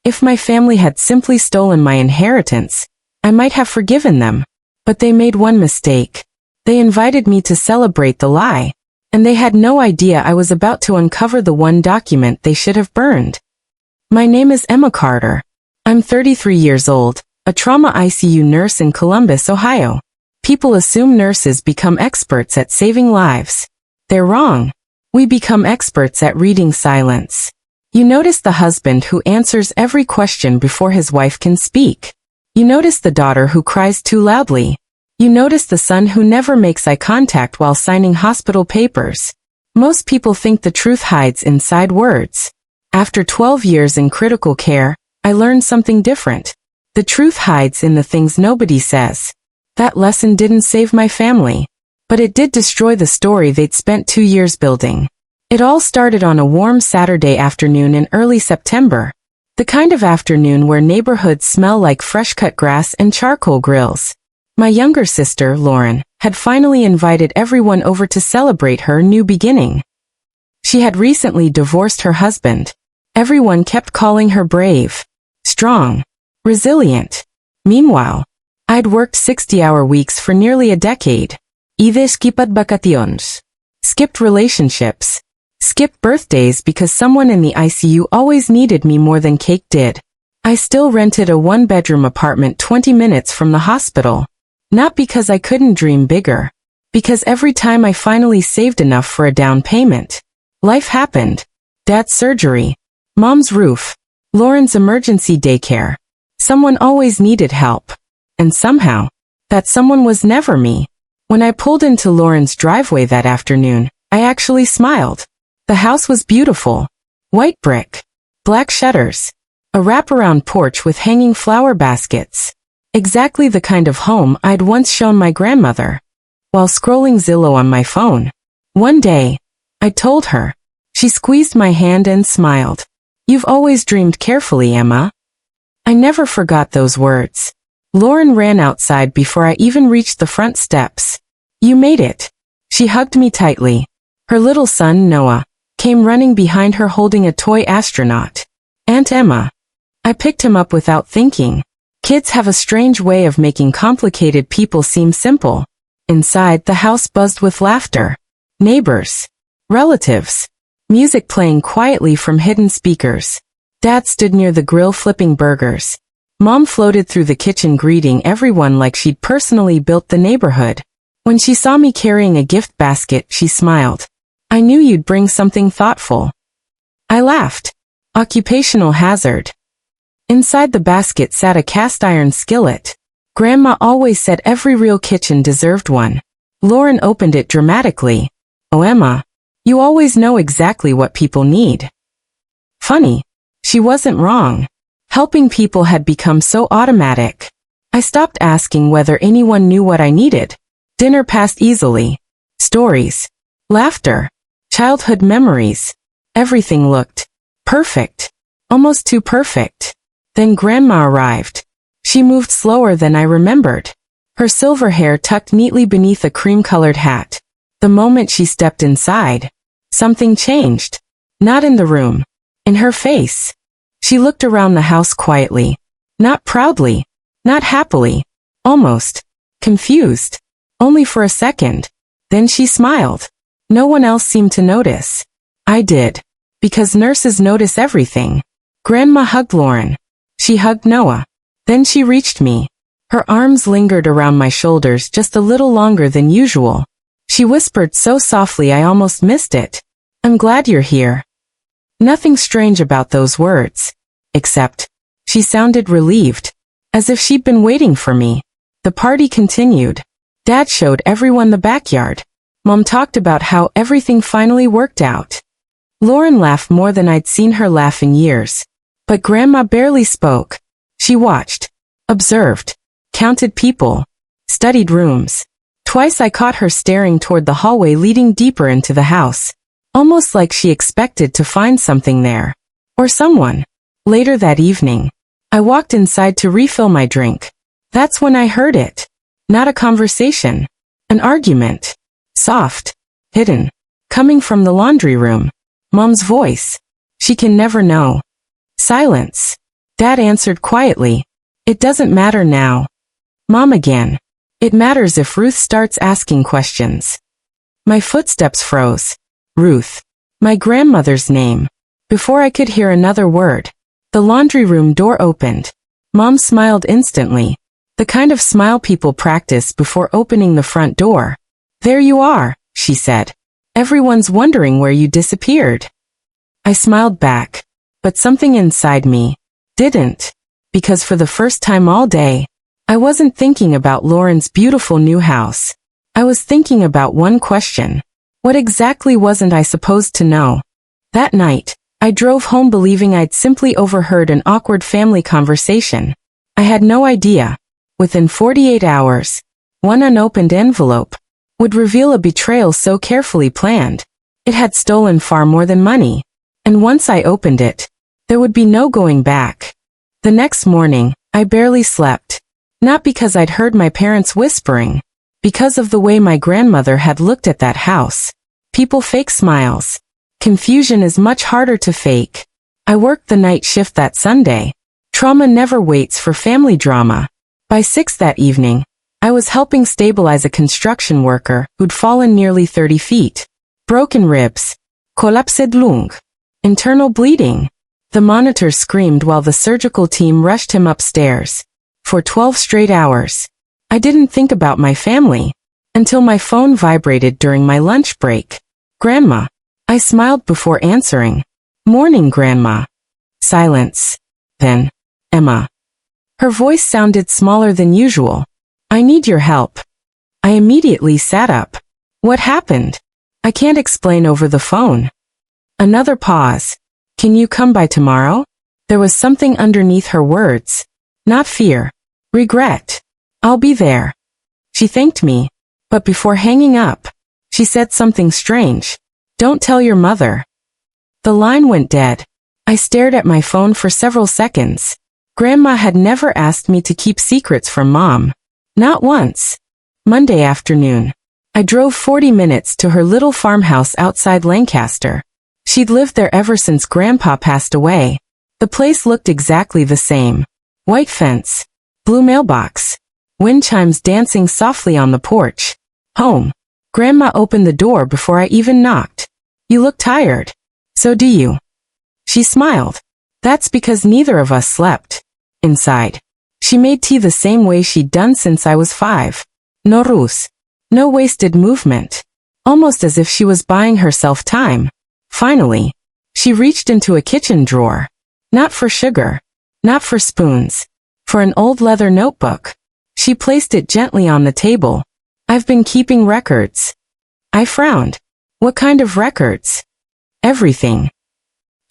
If my family had simply stolen my inheritance, I might have forgiven them. But they made one mistake. They invited me to celebrate the lie. And they had no idea I was about to uncover the one document they should have burned. My name is Emma Carter. I'm 33 years old, a trauma ICU nurse in Columbus, Ohio. People assume nurses become experts at saving lives. They're wrong. We become experts at reading silence. You notice the husband who answers every question before his wife can speak. You notice the daughter who cries too loudly. You notice the son who never makes eye contact while signing hospital papers. Most people think the truth hides inside words. After 12 years in critical care, I learned something different. The truth hides in the things nobody says. That lesson didn't save my family, but it did destroy the story they'd spent 2 years building. It all started on a warm Saturday afternoon in early September. The kind of afternoon where neighborhoods smell like fresh-cut grass and charcoal grills. My younger sister, Lauren, had finally invited everyone over to celebrate her new beginning. She had recently divorced her husband. Everyone kept calling her brave, strong, resilient. Meanwhile, I'd worked 60-hour weeks for nearly a decade. Skipped vacaciones. Skipped relationships. Skipped birthdays because someone in the ICU always needed me more than cake did. I still rented a one-bedroom apartment 20 minutes from the hospital. Not because I couldn't dream bigger. Because every time I finally saved enough for a down payment, life happened. Dad's surgery. Mom's roof. Lauren's emergency daycare. Someone always needed help. And somehow, that someone was never me. When I pulled into Lauren's driveway that afternoon, I actually smiled. The house was beautiful. White brick. Black shutters. A wraparound porch with hanging flower baskets. Exactly the kind of home I'd once shown my grandmother. While scrolling Zillow on my phone. One day, I told her. She squeezed my hand and smiled. You've always dreamed carefully, Emma. I never forgot those words. Lauren ran outside before I even reached the front steps. You made it. She hugged me tightly. Her little son, Noah, came running behind her holding a toy astronaut. Aunt Emma. I picked him up without thinking. Kids have a strange way of making complicated people seem simple. Inside, the house buzzed with laughter. Neighbors. Relatives. Music playing quietly from hidden speakers. Dad stood near the grill flipping burgers. Mom floated through the kitchen greeting everyone like she'd personally built the neighborhood. When she saw me carrying a gift basket, she smiled. I knew you'd bring something thoughtful. I laughed. Occupational hazard. Inside the basket sat a cast-iron skillet. Grandma always said every real kitchen deserved one. Lauren opened it dramatically. Oh, Emma, you always know exactly what people need. Funny. She wasn't wrong. Helping people had become so automatic. I stopped asking whether anyone knew what I needed. Dinner passed easily. Stories. Laughter. Childhood memories. Everything looked perfect. Almost too perfect. Then Grandma arrived. She moved slower than I remembered. Her silver hair tucked neatly beneath a cream-colored hat. The moment she stepped inside, something changed. Not in the room. In her face. She looked around the house quietly. Not proudly. Not happily. Almost. Confused. Only for a second. Then she smiled. No one else seemed to notice. I did. Because nurses notice everything. Grandma hugged Lauren. She hugged Noah. Then she reached me. Her arms lingered around my shoulders just a little longer than usual. She whispered so softly I almost missed it. I'm glad you're here. Nothing strange about those words. Except, she sounded relieved. As if she'd been waiting for me. The party continued. Dad showed everyone the backyard. Mom talked about how everything finally worked out. Lauren laughed more than I'd seen her laugh in years. But Grandma barely spoke. She watched. Observed. Counted people. Studied rooms. Twice I caught her staring toward the hallway leading deeper into the house. Almost like she expected to find something there. Or someone. Later that evening, I walked inside to refill my drink. That's when I heard it. Not a conversation. An argument. Soft. Hidden. Coming from the laundry room. Mom's voice. She can never know. Silence. Dad answered quietly. It doesn't matter now. Mom again. It matters if Ruth starts asking questions. My footsteps froze. Ruth. My grandmother's name. Before I could hear another word, the laundry room door opened. Mom smiled instantly. The kind of smile people practice before opening the front door. There you are, she said. Everyone's wondering where you disappeared. I smiled back, but something inside me didn't, because for the first time all day, I wasn't thinking about Lauren's beautiful new house. I was thinking about one question. What exactly wasn't I supposed to know? That night, I drove home believing I'd simply overheard an awkward family conversation. I had no idea. Within 48 hours, one unopened envelope would reveal a betrayal so carefully planned. It had stolen far more than money. And once I opened it, there would be no going back. The next morning, I barely slept. Not because I'd heard my parents whispering, because of the way my grandmother had looked at that house. People fake smiles. Confusion is much harder to fake. I worked the night shift that Sunday. Trauma never waits for family drama. By 6 that evening, I was helping stabilize a construction worker who'd fallen nearly 30 feet. Broken ribs. Collapsed lung. Internal bleeding. The monitor screamed while the surgical team rushed him upstairs. For 12 straight hours, I didn't think about my family until my phone vibrated during my lunch break. Grandma. I smiled before answering. Morning, Grandma. Silence. Then, Emma. Her voice sounded smaller than usual. I need your help. I immediately sat up. What happened? I can't explain over the phone. Another pause. Can you come by tomorrow? There was something underneath her words. Not fear. Regret. I'll be there. She thanked me, but before hanging up, she said something strange. Don't tell your mother. The line went dead. I stared at my phone for several seconds. Grandma had never asked me to keep secrets from Mom. Not once. Monday afternoon. I drove 40 minutes to her little farmhouse outside Lancaster. She'd lived there ever since Grandpa passed away. The place looked exactly the same. White fence. Blue mailbox. Wind chimes dancing softly on the porch. Home. Grandma opened the door before I even knocked. You look tired. So do you. She smiled. That's because neither of us slept. Inside. She made tea the same way she'd done since I was 5. No ruse. No wasted movement. Almost as if she was buying herself time. Finally, she reached into a kitchen drawer. Not for sugar. Not for spoons. For an old leather notebook. She placed it gently on the table. I've been keeping records. I frowned. What kind of records? Everything.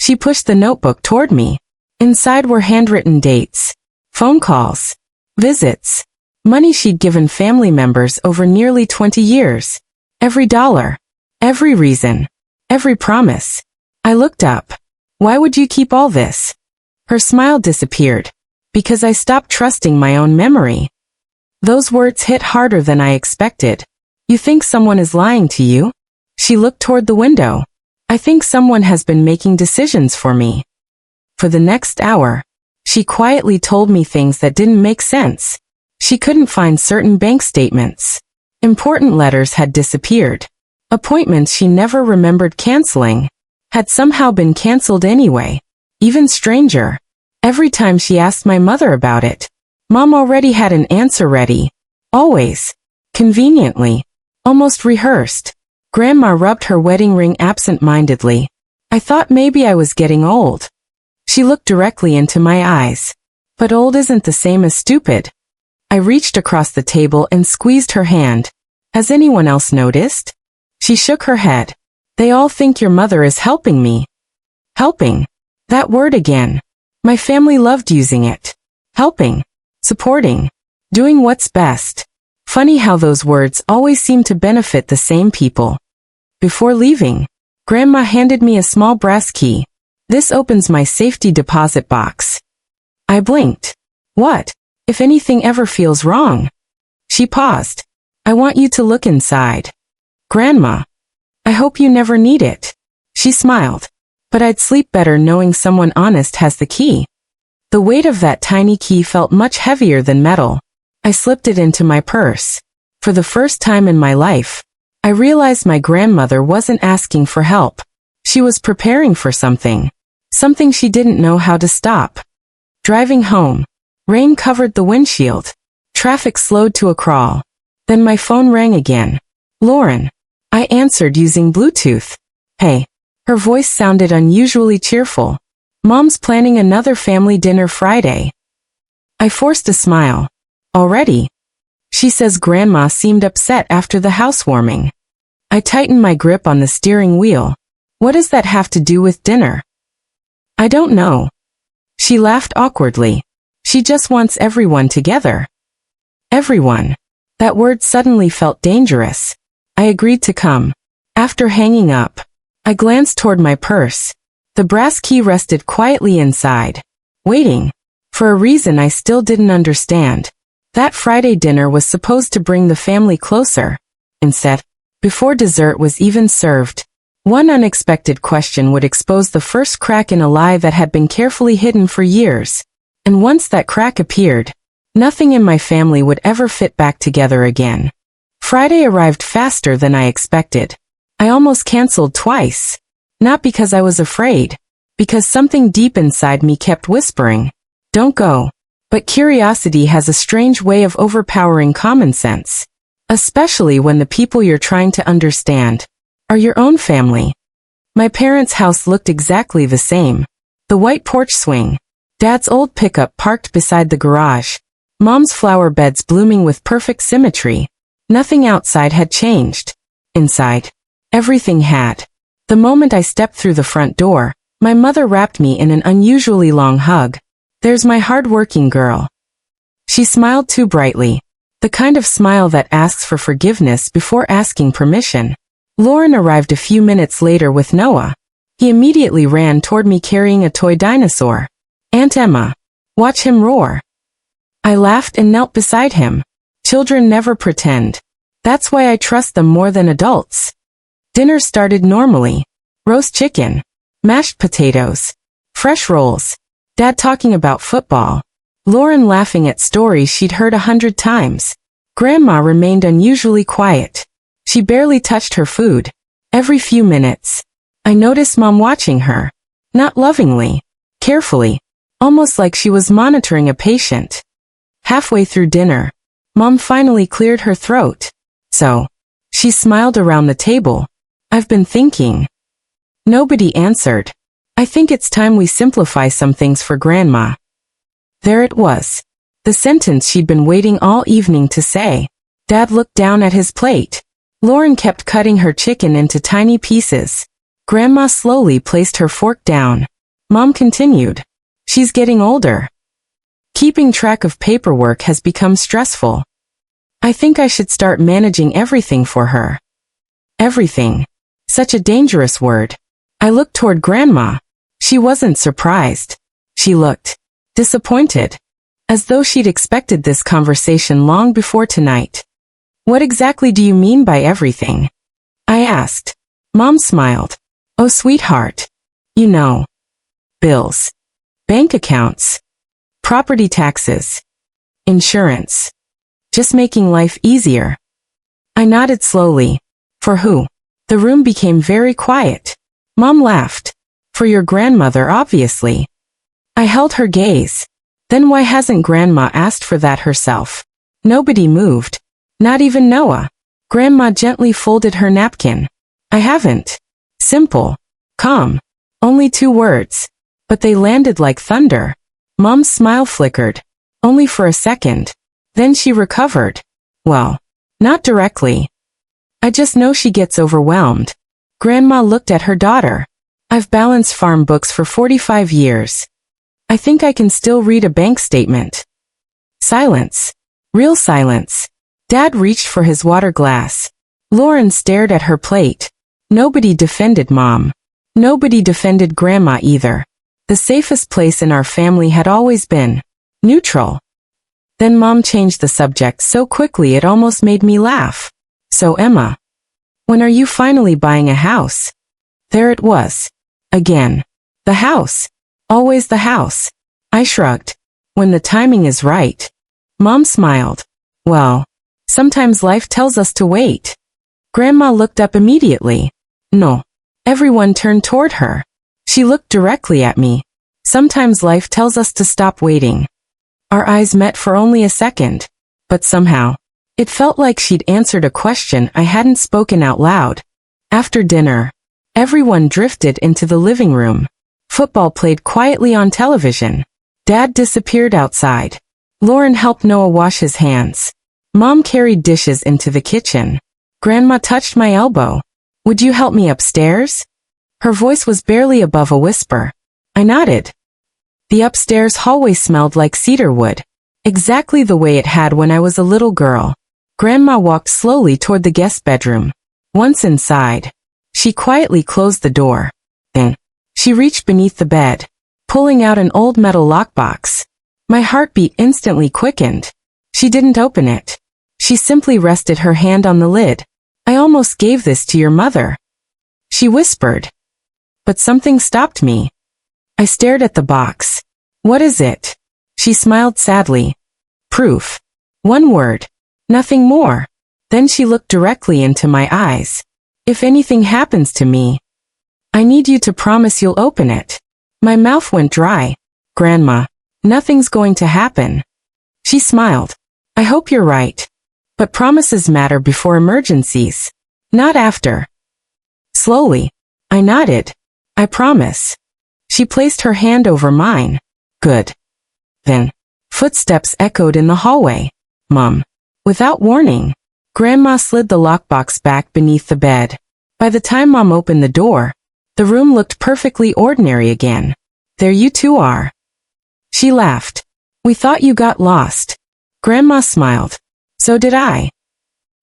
She pushed the notebook toward me. Inside were handwritten dates. Phone calls. Visits. Money she'd given family members over nearly 20 years. Every dollar. Every reason. Every promise. I looked up. Why would you keep all this? Her smile disappeared. Because I stopped trusting my own memory. Those words hit harder than I expected. You think someone is lying to you? She looked toward the window. I think someone has been making decisions for me. For the next hour, she quietly told me things that didn't make sense. She couldn't find certain bank statements. Important letters had disappeared. Appointments she never remembered canceling had somehow been canceled anyway. Even stranger. Every time she asked my mother about it, Mom already had an answer ready. Always. Conveniently. Almost rehearsed. Grandma rubbed her wedding ring absent-mindedly. I thought maybe I was getting old. She looked directly into my eyes. But old isn't the same as stupid. I reached across the table and squeezed her hand. Has anyone else noticed? She shook her head. They all think your mother is helping me. Helping. That word again. My family loved using it. Helping. Supporting. Doing what's best. Funny how those words always seem to benefit the same people. Before leaving, Grandma handed me a small brass key. This opens my safety deposit box. I blinked. What? If anything ever feels wrong? She paused. I want you to look inside. Grandma. I hope you never need it. She smiled. But I'd sleep better knowing someone honest has the key. The weight of that tiny key felt much heavier than metal. I slipped it into my purse. For the first time in my life, I realized my grandmother wasn't asking for help. She was preparing for something. Something she didn't know how to stop. Driving home. Rain covered the windshield. Traffic slowed to a crawl. Then my phone rang again. Lauren. I answered using Bluetooth. Hey. Her voice sounded unusually cheerful. Mom's planning another family dinner Friday. I forced a smile. Already? She says Grandma seemed upset after the housewarming. I tightened my grip on the steering wheel. What does that have to do with dinner? I don't know. She laughed awkwardly. She just wants everyone together. Everyone. That word suddenly felt dangerous. I agreed to come. After hanging up, I glanced toward my purse. The brass key rested quietly inside, waiting. For a reason I still didn't understand. That Friday dinner was supposed to bring the family closer. Instead, before dessert was even served, one unexpected question would expose the first crack in a lie that had been carefully hidden for years. And once that crack appeared, nothing in my family would ever fit back together again. Friday arrived faster than I expected. I almost canceled twice. Not because I was afraid, because something deep inside me kept whispering, "Don't go." But curiosity has a strange way of overpowering common sense, especially when the people you're trying to understand are your own family. My parents' house looked exactly the same. The white porch swing, Dad's old pickup parked beside the garage, Mom's flower beds blooming with perfect symmetry. Nothing outside had changed. Inside, everything had. The moment I stepped through the front door, my mother wrapped me in an unusually long hug. "There's my hard-working girl." She smiled too brightly, the kind of smile that asks for forgiveness before asking permission. Lauren arrived a few minutes later with Noah. He immediately ran toward me carrying a toy dinosaur. "Aunt Emma, watch him roar." I laughed and knelt beside him. Children never pretend. That's why I trust them more than adults. Dinner started normally. Roast chicken, mashed potatoes, fresh rolls, Dad talking about football, Lauren laughing at stories she'd heard 100 times. Grandma remained unusually quiet. She barely touched her food. Every few minutes, I noticed Mom watching her. Not lovingly, carefully, almost like she was monitoring a patient. Halfway through dinner, Mom finally cleared her throat. "So," she smiled around the table, "I've been thinking." Nobody answered. "I think it's time we simplify some things for Grandma." There it was. The sentence she'd been waiting all evening to say. Dad looked down at his plate. Lauren kept cutting her chicken into tiny pieces. Grandma slowly placed her fork down. Mom continued. "She's getting older. Keeping track of paperwork has become stressful. I think I should start managing everything for her." Everything. Such a dangerous word. I looked toward Grandma. She wasn't surprised. She looked disappointed, as though she'd expected this conversation long before tonight. "What exactly do you mean by everything?" I asked. Mom smiled. "Oh, sweetheart. You know. Bills. Bank accounts. Property taxes. Insurance. Just making life easier." I nodded slowly. "For who?" The room became very quiet. Mom laughed. "For your grandmother, obviously." I held her gaze. Then why hasn't Grandma asked for that herself? Nobody moved. Not even Noah. Grandma gently folded her napkin. "I haven't." Simple. Calm. Only 2 words. But they landed like thunder. Mom's smile flickered. Only for a second. Then she recovered. "Well, not directly. I just know she gets overwhelmed." Grandma looked at her daughter. "I've balanced farm books for 45 years. I think I can still read a bank statement." Silence. Real silence. Dad reached for his water glass. Lauren stared at her plate. Nobody defended Mom. Nobody defended Grandma either. The safest place in our family had always been neutral. Then Mom changed the subject so quickly it almost made me laugh. "So Emma, when are you finally buying a house?" There it was. Again. The house. Always the house. I shrugged. When the timing is right. Mom smiled. Well, sometimes life tells us to wait. Grandma looked up immediately. No. Everyone turned toward her. She looked directly at me. Sometimes life tells us to stop waiting. Our eyes met for only a second. But somehow, it felt like she'd answered a question I hadn't spoken out loud. After dinner, everyone drifted into the living room. Football played quietly on television. Dad disappeared outside. Lauren helped Noah wash his hands. Mom carried dishes into the kitchen. Grandma touched my elbow. Would you help me upstairs? Her voice was barely above a whisper. I nodded. The upstairs hallway smelled like cedar wood, exactly the way it had when I was a little girl. Grandma walked slowly toward the guest bedroom. Once inside, she quietly closed the door. Then, she reached beneath the bed, pulling out an old metal lockbox. My heartbeat instantly quickened. She didn't open it. She simply rested her hand on the lid. I almost gave this to your mother, she whispered. But something stopped me. I stared at the box. What is it? She smiled sadly. Proof. One word. Nothing more. Then she looked directly into my eyes. If anything happens to me, I need you to promise you'll open it. My mouth went dry. Grandma, nothing's going to happen. She smiled. I hope you're right. But promises matter before emergencies, not after. Slowly, I nodded. I promise. She placed her hand over mine. Good. Then, footsteps echoed in the hallway. Mom. Without warning, Grandma slid the lockbox back beneath the bed. By the time Mom opened the door, the room looked perfectly ordinary again. There you two are. She laughed. We thought you got lost. Grandma smiled. So did I.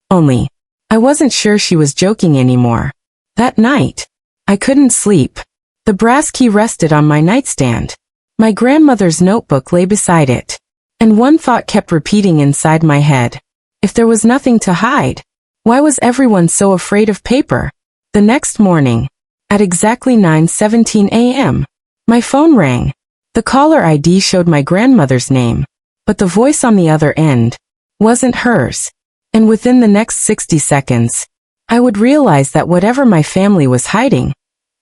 Only, I wasn't sure she was joking anymore. That night, I couldn't sleep. The brass key rested on my nightstand. My grandmother's notebook lay beside it. And one thought kept repeating inside my head. If there was nothing to hide, why was everyone so afraid of paper? The next morning, at exactly 9:17 a.m., my phone rang. The caller ID showed my grandmother's name, but the voice on the other end wasn't hers. And within the next 60 seconds, I would realize that whatever my family was hiding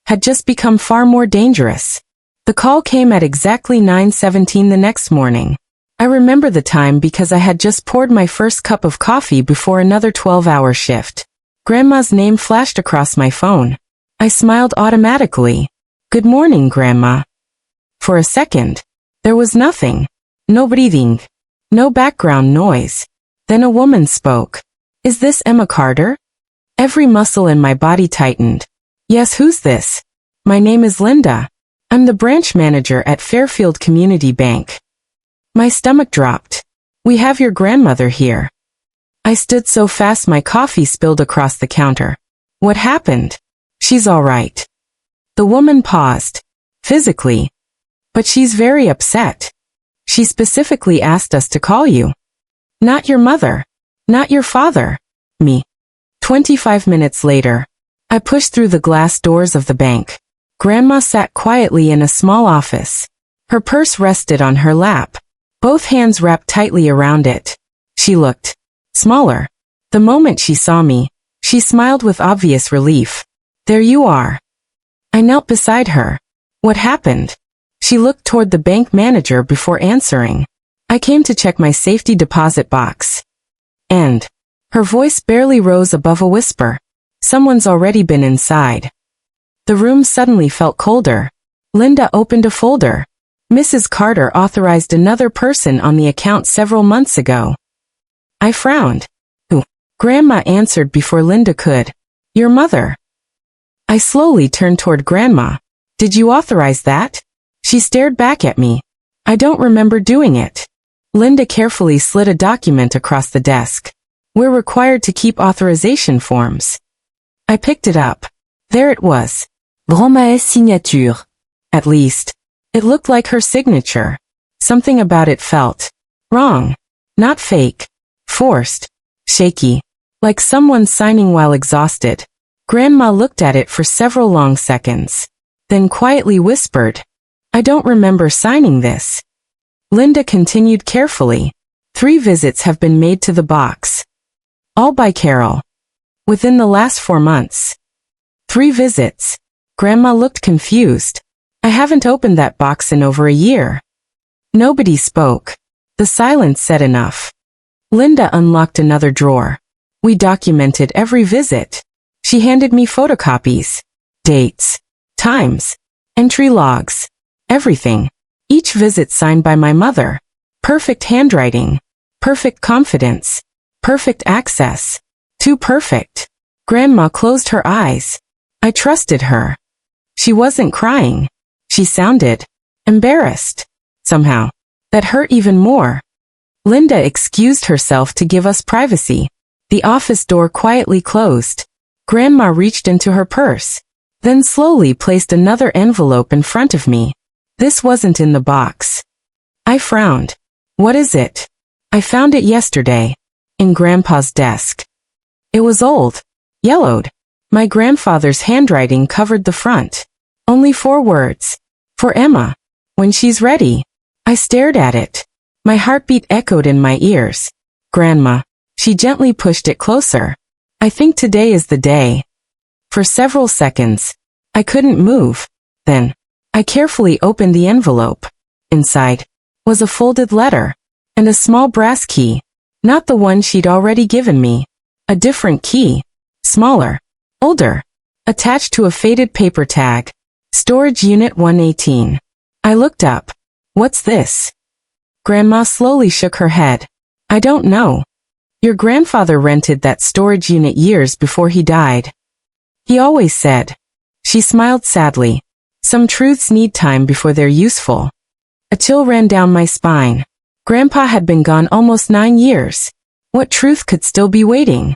had just become far more dangerous. The call came at exactly 9:17 the next morning. I remember the time because I had just poured my first cup of coffee before another 12-hour shift. Grandma's name flashed across my phone. I smiled automatically. Good morning, Grandma. For a second, there was nothing. No breathing. No background noise. Then a woman spoke. Is this Emma Carter? Every muscle in my body tightened. Yes, who's this? My name is Linda. I'm the branch manager at Fairfield Community Bank. My stomach dropped. We have your grandmother here. I stood so fast my coffee spilled across the counter. What happened? She's all right. The woman paused. Physically. But she's very upset. She specifically asked us to call you. Not your mother. Not your father. Me. 25 minutes later, I pushed through the glass doors of the bank. Grandma sat quietly in a small office. Her purse rested on her lap, both hands wrapped tightly around it. She looked smaller. The moment she saw me, she smiled with obvious relief. There you are. I knelt beside her. What happened? She looked toward the bank manager before answering. I came to check my safety deposit box. And her voice barely rose above a whisper. Someone's already been inside. The room suddenly felt colder. Linda opened a folder. Mrs. Carter authorized another person on the account several months ago. I frowned. Who? Grandma answered before Linda could. Your mother. I slowly turned toward Grandma. Did you authorize that? She stared back at me. I don't remember doing it. Linda carefully slid a document across the desk. We're required to keep authorization forms. I picked it up. There it was. Grand-mère signature. At least, it looked like her signature. Something about it felt wrong. Not fake. Forced. Shaky. Like someone signing while exhausted. Grandma looked at it for several long seconds. Then quietly whispered, I don't remember signing this. Linda continued carefully. 3 visits have been made to the box. All by Carol. Within the last 4 months. 3 visits. Grandma looked confused. I haven't opened that box in over a year. Nobody spoke. The silence said enough. Linda unlocked another drawer. We documented every visit. She handed me photocopies. Dates. Times. Entry logs. Everything. Each visit signed by my mother. Perfect handwriting. Perfect confidence. Perfect access. Too perfect. Grandma closed her eyes. I trusted her. She wasn't crying. She sounded embarrassed. Somehow. That hurt even more. Linda excused herself to give us privacy. The office door quietly closed. Grandma reached into her purse, then slowly placed another envelope in front of me. This wasn't in the box. I frowned. What is it? I found it yesterday. In Grandpa's desk. It was old. Yellowed. My grandfather's handwriting covered the front. Only 4 words. For Emma. When she's ready. I stared at it. My heartbeat echoed in my ears. Grandma. She gently pushed it closer. I think today is the day. For several seconds. I couldn't move. Then. I carefully opened the envelope. Inside. Was a folded letter. And a small brass key. Not the one she'd already given me. A different key. Smaller. Older. Attached to a faded paper tag. Storage Unit 118. I looked up. What's this? Grandma slowly shook her head. I don't know. Your grandfather rented that storage unit years before he died. He always said. She smiled sadly. Some truths need time before they're useful. A chill ran down my spine. Grandpa had been gone almost 9 years. What truth could still be waiting?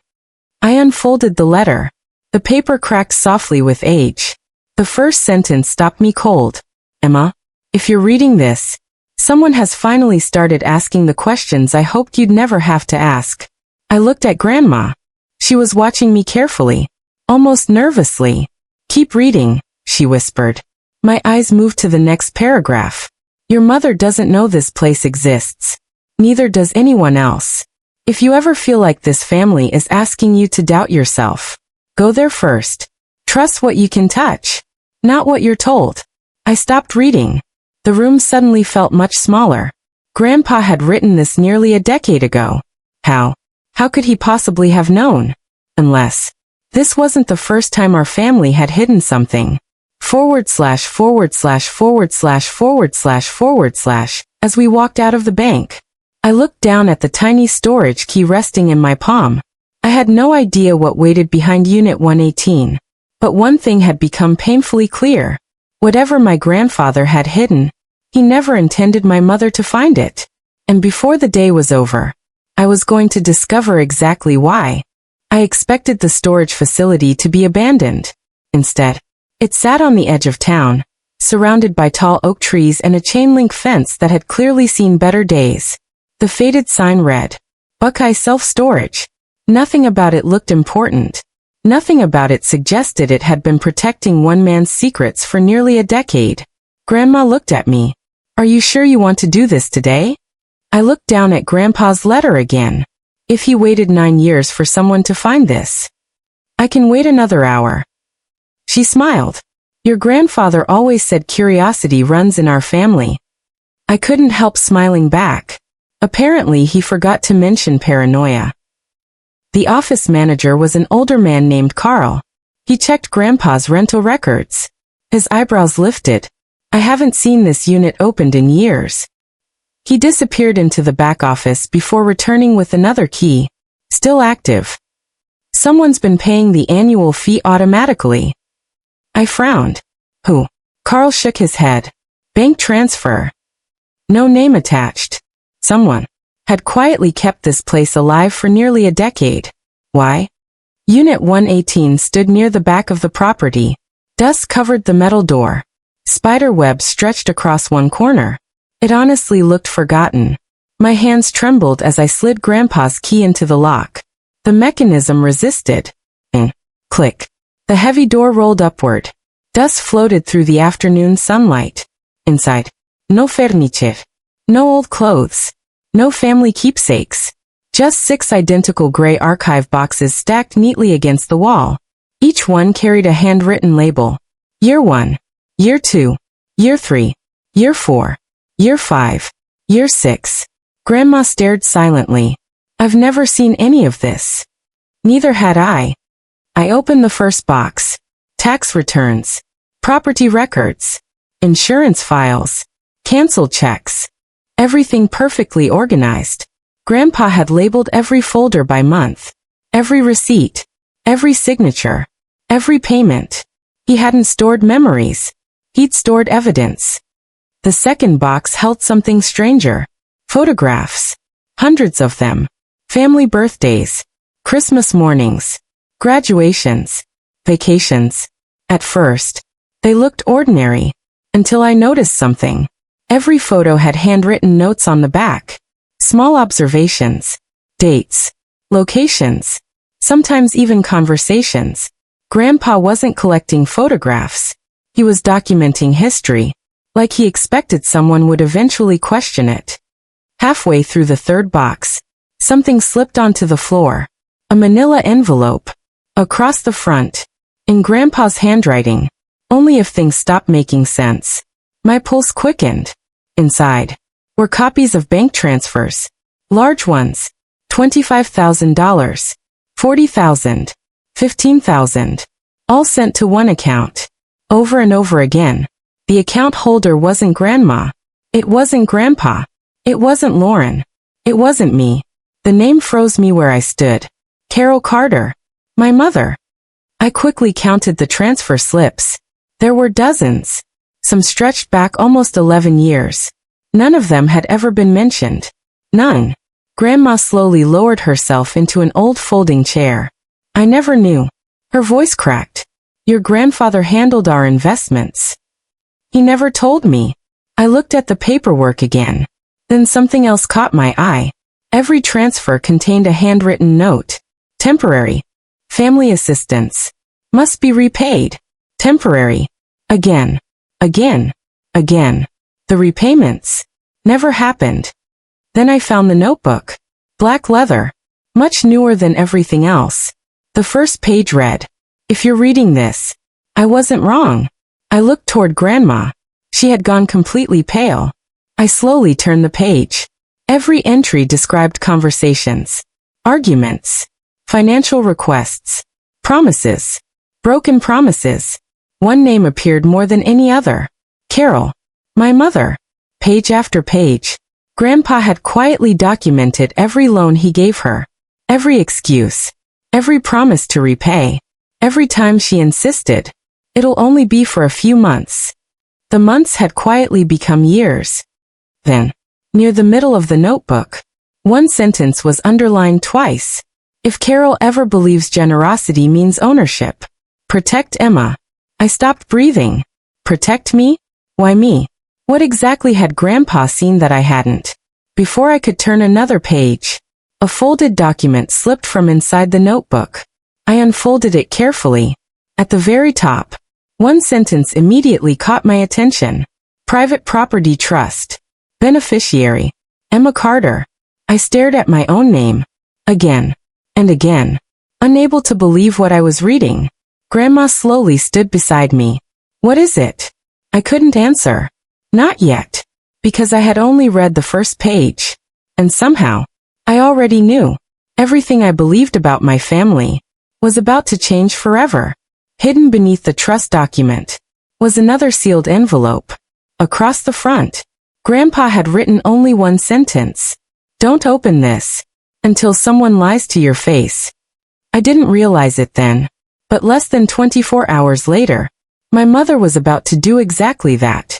I unfolded the letter. The paper cracked softly with age. The first sentence stopped me cold. Emma, if you're reading this, someone has finally started asking the questions I hoped you'd never have to ask. I looked at Grandma. She was watching me carefully, almost nervously. Keep reading, she whispered. My eyes moved to the next paragraph. Your mother doesn't know this place exists. Neither does anyone else. If you ever feel like this family is asking you to doubt yourself, go there first. Trust what you can touch, not what you're told. I stopped reading. The room suddenly felt much smaller. Grandpa had written this nearly a decade ago. How could he possibly have known? Unless this wasn't the first time our family had hidden something. // as we walked out of the bank. I looked down at the tiny storage key resting in my palm. I had no idea what waited behind Unit 118. But one thing had become painfully clear. Whatever my grandfather had hidden, he never intended my mother to find it. And before the day was over, I was going to discover exactly why. I expected the storage facility to be abandoned. Instead, it sat on the edge of town, surrounded by tall oak trees and a chain-link fence that had clearly seen better days. The faded sign read, Buckeye Self-Storage. Nothing about it looked important. Nothing about it suggested it had been protecting one man's secrets for nearly a decade. Grandma looked at me. Are you sure you want to do this today? I looked down at Grandpa's letter again. If he waited 9 years for someone to find this, I can wait another hour. She smiled. Your grandfather always said curiosity runs in our family. I couldn't help smiling back. Apparently he forgot to mention paranoia. The office manager was an older man named Carl. He checked Grandpa's rental records. His eyebrows lifted. I haven't seen this unit opened in years. He disappeared into the back office before returning with another key, still active. Someone's been paying the annual fee automatically. I frowned. Who? Carl shook his head. Bank transfer. No name attached. Someone had quietly kept this place alive for nearly a decade. Why? Unit 118 stood near the back of the property. Dust covered the metal door. Spider webs stretched across one corner. It honestly looked forgotten. My hands trembled as I slid Grandpa's key into the lock. The mechanism resisted. And click. The heavy door rolled upward. Dust floated through the afternoon sunlight. Inside. No furniture. No old clothes. No family keepsakes. Just 6 identical gray archive boxes stacked neatly against the wall. Each one carried a handwritten label. Year 1. Year 2. Year 3. Year 4. Year 5. Year 6. Grandma stared silently. I've never seen any of this. Neither had I. I opened the first box. Tax returns. Property records. Insurance files. Canceled checks. Everything perfectly organized. Grandpa had labeled every folder by month. Every receipt. Every signature. Every payment. He hadn't stored memories. He'd stored evidence. The second box held something stranger. Photographs. Hundreds of them. Family birthdays. Christmas mornings. Graduations. Vacations. At first, they looked ordinary. Until I noticed something. Every photo had handwritten notes on the back. Small observations. Dates. Locations. Sometimes even conversations. Grandpa wasn't collecting photographs. He was documenting history. Like he expected someone would eventually question it. Halfway through the third box, something slipped onto the floor. A manila envelope. Across the front. In Grandpa's handwriting. Only if things stopped making sense. My pulse quickened. Inside were copies of bank transfers. Large ones. $25,000. $40,000. $15,000. All sent to one account. Over and over again. The account holder wasn't Grandma. It wasn't Grandpa. It wasn't Lauren. It wasn't me. The name froze me where I stood. Carol Carter. My mother. I quickly counted the transfer slips. There were dozens. Some stretched back almost 11 years. None of them had ever been mentioned. None. Grandma slowly lowered herself into an old folding chair. I never knew. Her voice cracked. Your grandfather handled our investments. He never told me. I looked at the paperwork again. Then something else caught my eye. Every transfer contained a handwritten note. Temporary. Family assistance. Must be repaid. Temporary. Again. Again. Again. The repayments. Never happened. Then I found the notebook. Black leather. Much newer than everything else. The first page read, if you're reading this, I wasn't wrong. I looked toward Grandma. She had gone completely pale. I slowly turned the page. Every entry described conversations, arguments, financial requests, promises, broken promises. One name appeared more than any other. Carol. My mother. Page after page. Grandpa had quietly documented every loan he gave her. Every excuse. Every promise to repay. Every time she insisted. It'll only be for a few months. The months had quietly become years. Then, near the middle of the notebook, one sentence was underlined twice. If Carol ever believes generosity means ownership, protect Emma. I stopped breathing. Protect me? Why me? What exactly had Grandpa seen that I hadn't? Before I could turn another page, a folded document slipped from inside the notebook. I unfolded it carefully. At the very top, one sentence immediately caught my attention. Private Property Trust. Beneficiary. Emma Carter. I stared at my own name. Again. And again. Unable to believe what I was reading. Grandma slowly stood beside me. What is it? I couldn't answer. Not yet. Because I had only read the first page. And somehow, I already knew. Everything I believed about my family was about to change forever. Hidden beneath the trust document was another sealed envelope. Across the front, Grandpa had written only one sentence. Don't open this until someone lies to your face. I didn't realize it then, but less than 24 hours later, my mother was about to do exactly that.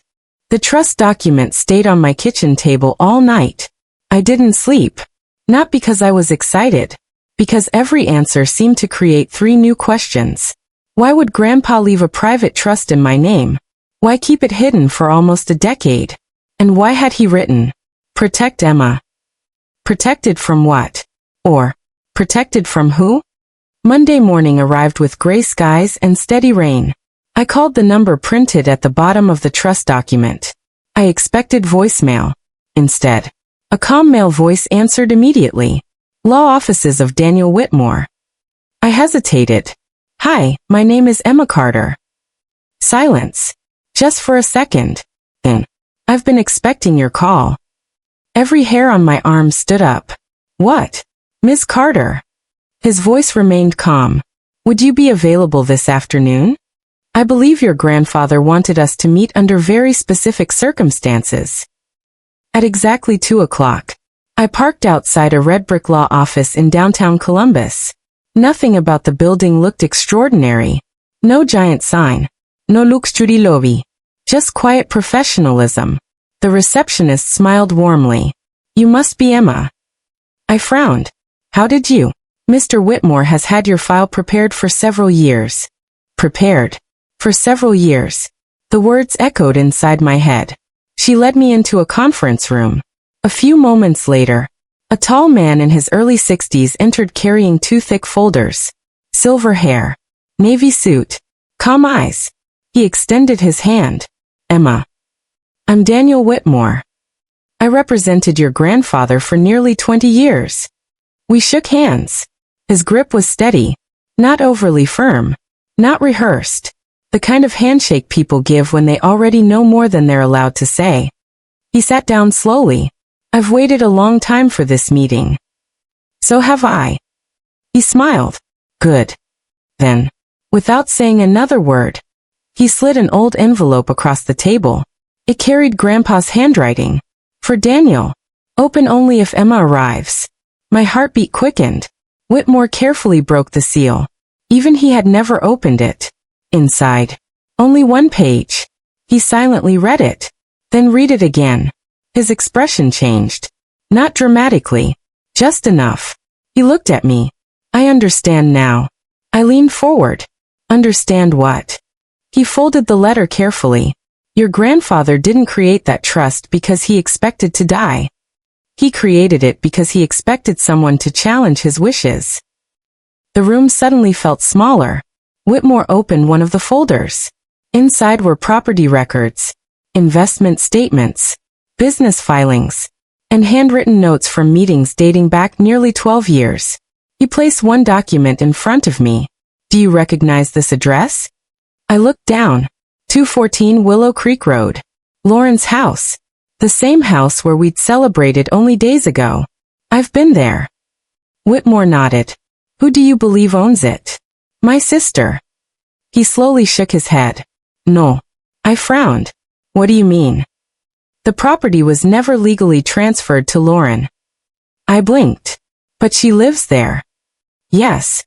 The trust document stayed on my kitchen table all night. I didn't sleep. Not because I was excited. Because every answer seemed to create 3 new questions. Why would Grandpa leave a private trust in my name? Why keep it hidden for almost a decade? And why had he written, protect Emma? Protected from what? Or, protected from who? Monday morning arrived with gray skies and steady rain. I called the number printed at the bottom of the trust document. I expected voicemail. Instead, a calm male voice answered immediately. Law offices of Daniel Whitmore. I hesitated. Hi, my name is Emma Carter. Silence. Just for a second. Then, I've been expecting your call. Every hair on my arm stood up. What? Miss Carter. His voice remained calm. Would you be available this afternoon? I believe your grandfather wanted us to meet under very specific circumstances. At exactly 2 o'clock, I parked outside a red brick law office in downtown Columbus. Nothing about the building looked extraordinary. No giant sign. No luxury lobby. Just quiet professionalism. The receptionist smiled warmly. You must be Emma. I frowned. How did you? Mr. Whitmore has had your file prepared for several years. Prepared. For several years. The words echoed inside my head. She led me into a conference room. A few moments later, a tall man in his early 60s entered carrying 2 thick folders. Silver hair. Navy suit. Calm eyes. He extended his hand. Emma. I'm Daniel Whitmore. I represented your grandfather for nearly 20 years. We shook hands. His grip was steady. Not overly firm. Not rehearsed. The kind of handshake people give when they already know more than they're allowed to say. He sat down slowly. I've waited a long time for this meeting. So have I. He smiled. Good. Then, without saying another word, he slid an old envelope across the table. It carried Grandpa's handwriting. For Daniel. Open only if Emma arrives. My heartbeat quickened. Whitmore carefully broke the seal. Even he had never opened it. Inside. Only 1 page. He silently read it. Then read it again. His expression changed. Not dramatically. Just enough. He looked at me. I understand now. I leaned forward. Understand what? He folded the letter carefully. Your grandfather didn't create that trust because he expected to die. He created it because he expected someone to challenge his wishes. The room suddenly felt smaller. Whitmore opened one of the folders. Inside were property records, investment statements, business filings, and handwritten notes from meetings dating back nearly 12 years. He placed one document in front of me. Do you recognize this address? I looked down. 214 Willow Creek Road. Lauren's house. The same house where we'd celebrated only days ago. I've been there. Whitmore nodded. Who do you believe owns it? My sister. He slowly shook his head. No. I frowned. What do you mean? The property was never legally transferred to Lauren. I blinked. But she lives there. Yes.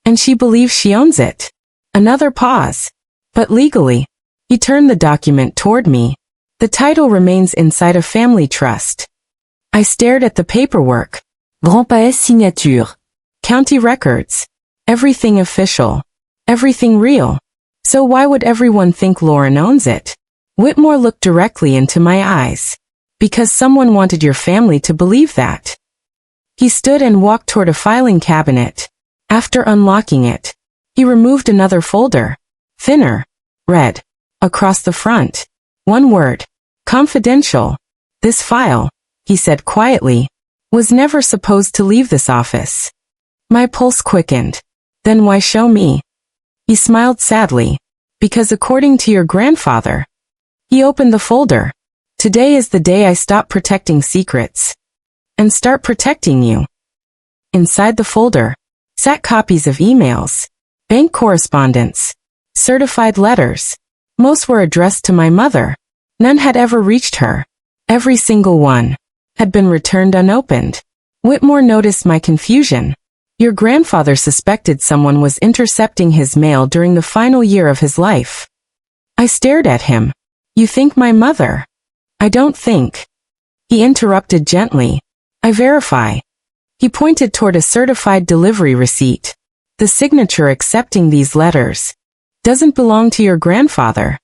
And she believes she owns it. Another pause. But legally. He turned the document toward me. The title remains inside a family trust. I stared at the paperwork. Grandpa's signature. County records. Everything official. Everything real. So why would everyone think Lauren owns it? Whitmore looked directly into my eyes. Because someone wanted your family to believe that. He stood and walked toward a filing cabinet. After unlocking it, he removed another folder. Thinner. Red. Across the front. One word. Confidential. This file, he said quietly, was never supposed to leave this office. My pulse quickened. Then why show me? He smiled sadly. Because according to your grandfather. He opened the folder. Today is the day I stop protecting secrets. And start protecting you. Inside the folder sat copies of emails, bank correspondence, certified letters. Most were addressed to my mother. None had ever reached her. Every single one had been returned unopened. Whitmore noticed my confusion. Your grandfather suspected someone was intercepting his mail during the final year of his life. I stared at him. You think my mother? I don't think. He interrupted gently. I verify. He pointed toward a certified delivery receipt. The signature accepting these letters doesn't belong to your grandfather.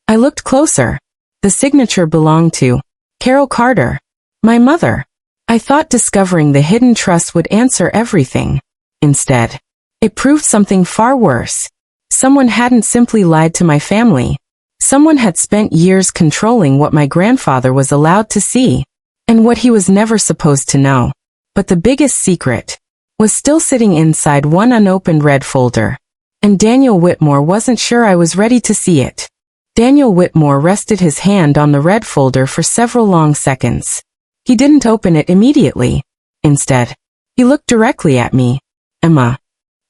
I looked closer. The signature belonged to Carol Carter, my mother. I thought discovering the hidden trust would answer everything. Instead, it proved something far worse. Someone hadn't simply lied to my family. Someone had spent years controlling what my grandfather was allowed to see. and what he was never supposed to know. But the biggest secret was still sitting inside one unopened red folder. And Daniel Whitmore wasn't sure I was ready to see it. Daniel Whitmore rested his hand on the red folder for several long seconds. He didn't open it immediately. Instead, he looked directly at me. Emma,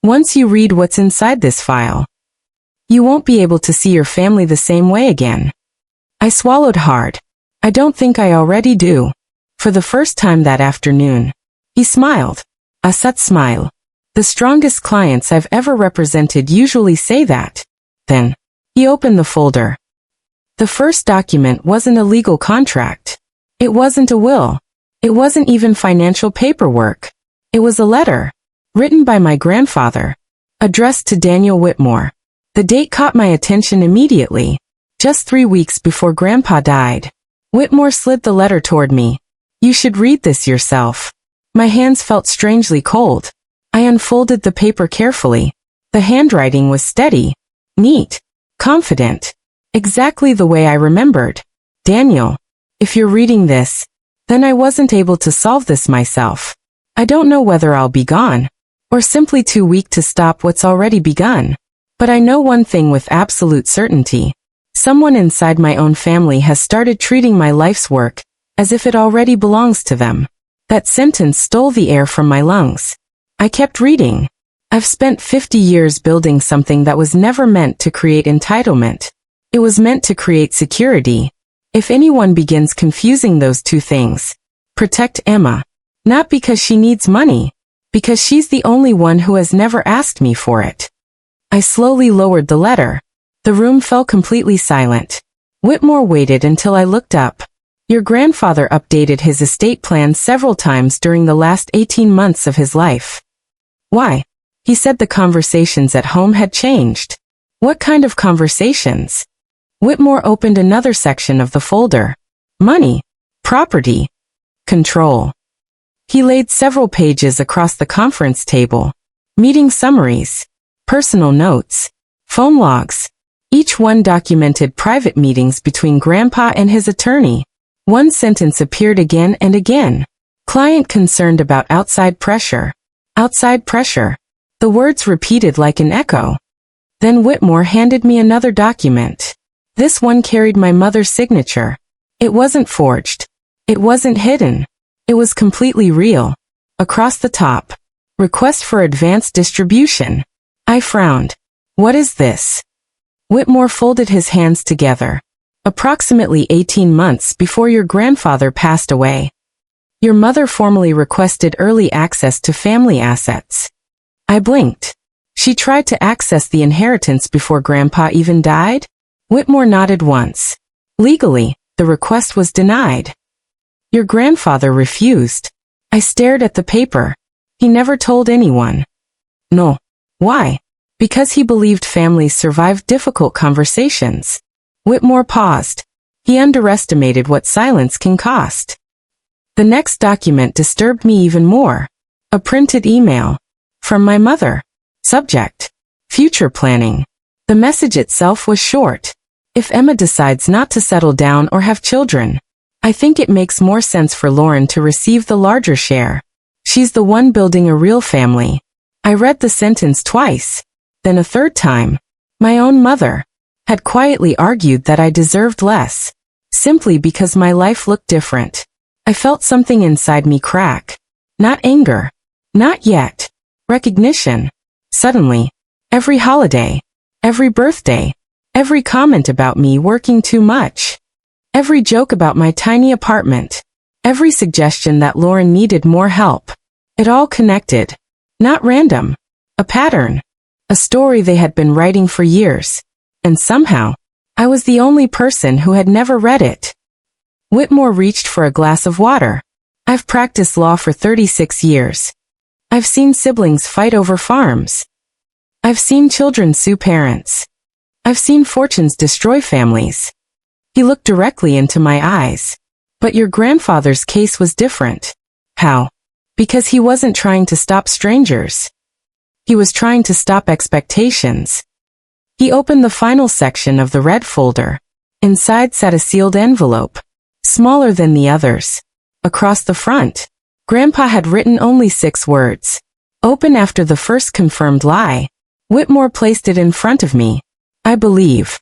once you read what's inside this file, you won't be able to see your family the same way again. I swallowed hard. I don't think I already do. For the first time that afternoon, he smiled. A sut smile. The strongest clients I've ever represented usually say that. Then, he opened the folder. The first document wasn't a legal contract. It wasn't a will. It wasn't even financial paperwork. It was a letter, written by my grandfather, addressed to Daniel Whitmore. The date caught my attention immediately. Just 3 weeks before Grandpa died. Whitmore slid the letter toward me. You should read this yourself. My hands felt strangely cold. I unfolded the paper carefully. The handwriting was steady, neat, confident, exactly the way I remembered. Daniel, if you're reading this, then I wasn't able to solve this myself. I don't know whether I'll be gone, or simply too weak to stop what's already begun. But I know one thing with absolute certainty. Someone inside my own family has started treating my life's work as if it already belongs to them. That sentence stole the air from my lungs. I kept reading. I've spent 50 years building something that was never meant to create entitlement. It was meant to create security. If anyone begins confusing those two things, protect Emma. Not because she needs money, because she's the only one who has never asked me for it. I slowly lowered the letter. The room fell completely silent. Whitmore waited until I looked up. Your grandfather updated his estate plan several times during the last 18 months of his life. Why? He said the conversations at home had changed. What kind of conversations? Whitmore opened another section of the folder. Money, property, control. He laid several pages across the conference table. Meeting summaries, personal notes, phone logs. Each one documented private meetings between Grandpa and his attorney. One sentence appeared again and again. Client concerned about outside pressure. Outside pressure. The words repeated like an echo. Then Whitmore handed me another document. This one carried my mother's signature. It wasn't forged. It wasn't hidden. It was completely real. Across the top. Request for advance distribution. I frowned. What is this? Whitmore folded his hands together. Approximately 18 months before your grandfather passed away, your mother formally requested early access to family assets. I blinked. She tried to access the inheritance before Grandpa even died? Whitmore nodded once. Legally, the request was denied. Your grandfather refused. I stared at the paper. He never told anyone. No. Why? Because he believed families survived difficult conversations. Whitmore paused. He underestimated what silence can cost. The next document disturbed me even more. A printed email. From my mother. Subject. Future planning. The message itself was short. If Emma decides not to settle down or have children, I think it makes more sense for Lauren to receive the larger share. She's the one building a real family. I read the sentence twice. Then a third time. My own mother had quietly argued that I deserved less, simply because my life looked different. I felt something inside me crack. Not anger. Not yet. Recognition. Suddenly, every holiday, every birthday, every comment about me working too much, every joke about my tiny apartment, every suggestion that Lauren needed more help, it all connected. Not random. A pattern. A story they had been writing for years. And somehow, I was the only person who had never read it. Whitmore reached for a glass of water. I've practiced law for 36 years. I've seen siblings fight over farms. I've seen children sue parents. I've seen fortunes destroy families. He looked directly into my eyes. But your grandfather's case was different. How? Because he wasn't trying to stop strangers. He was trying to stop expectations. He opened the final section of the red folder. Inside sat a sealed envelope, smaller than the others. Across the front, Grandpa had written only 6 words. Open after the first confirmed lie. Whitmore placed it in front of me. I believe,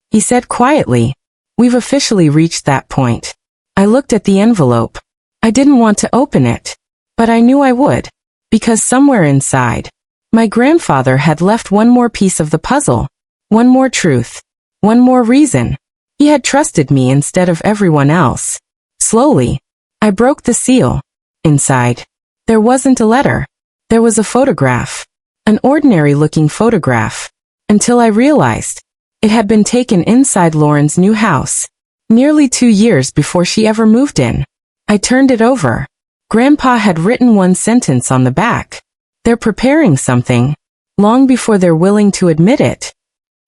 he said quietly. We've officially reached that point. I looked at the envelope. I didn't want to open it, but I knew I would, because somewhere inside, my grandfather had left one more piece of the puzzle, one more truth, one more reason. He had trusted me instead of everyone else. Slowly, I broke the seal. Inside, there wasn't a letter. There was a photograph, an ordinary-looking photograph, until I realized it had been taken inside Lauren's new house, nearly 2 years before she ever moved in. I turned it over. Grandpa had written one sentence on the back. They're preparing something, long before they're willing to admit it.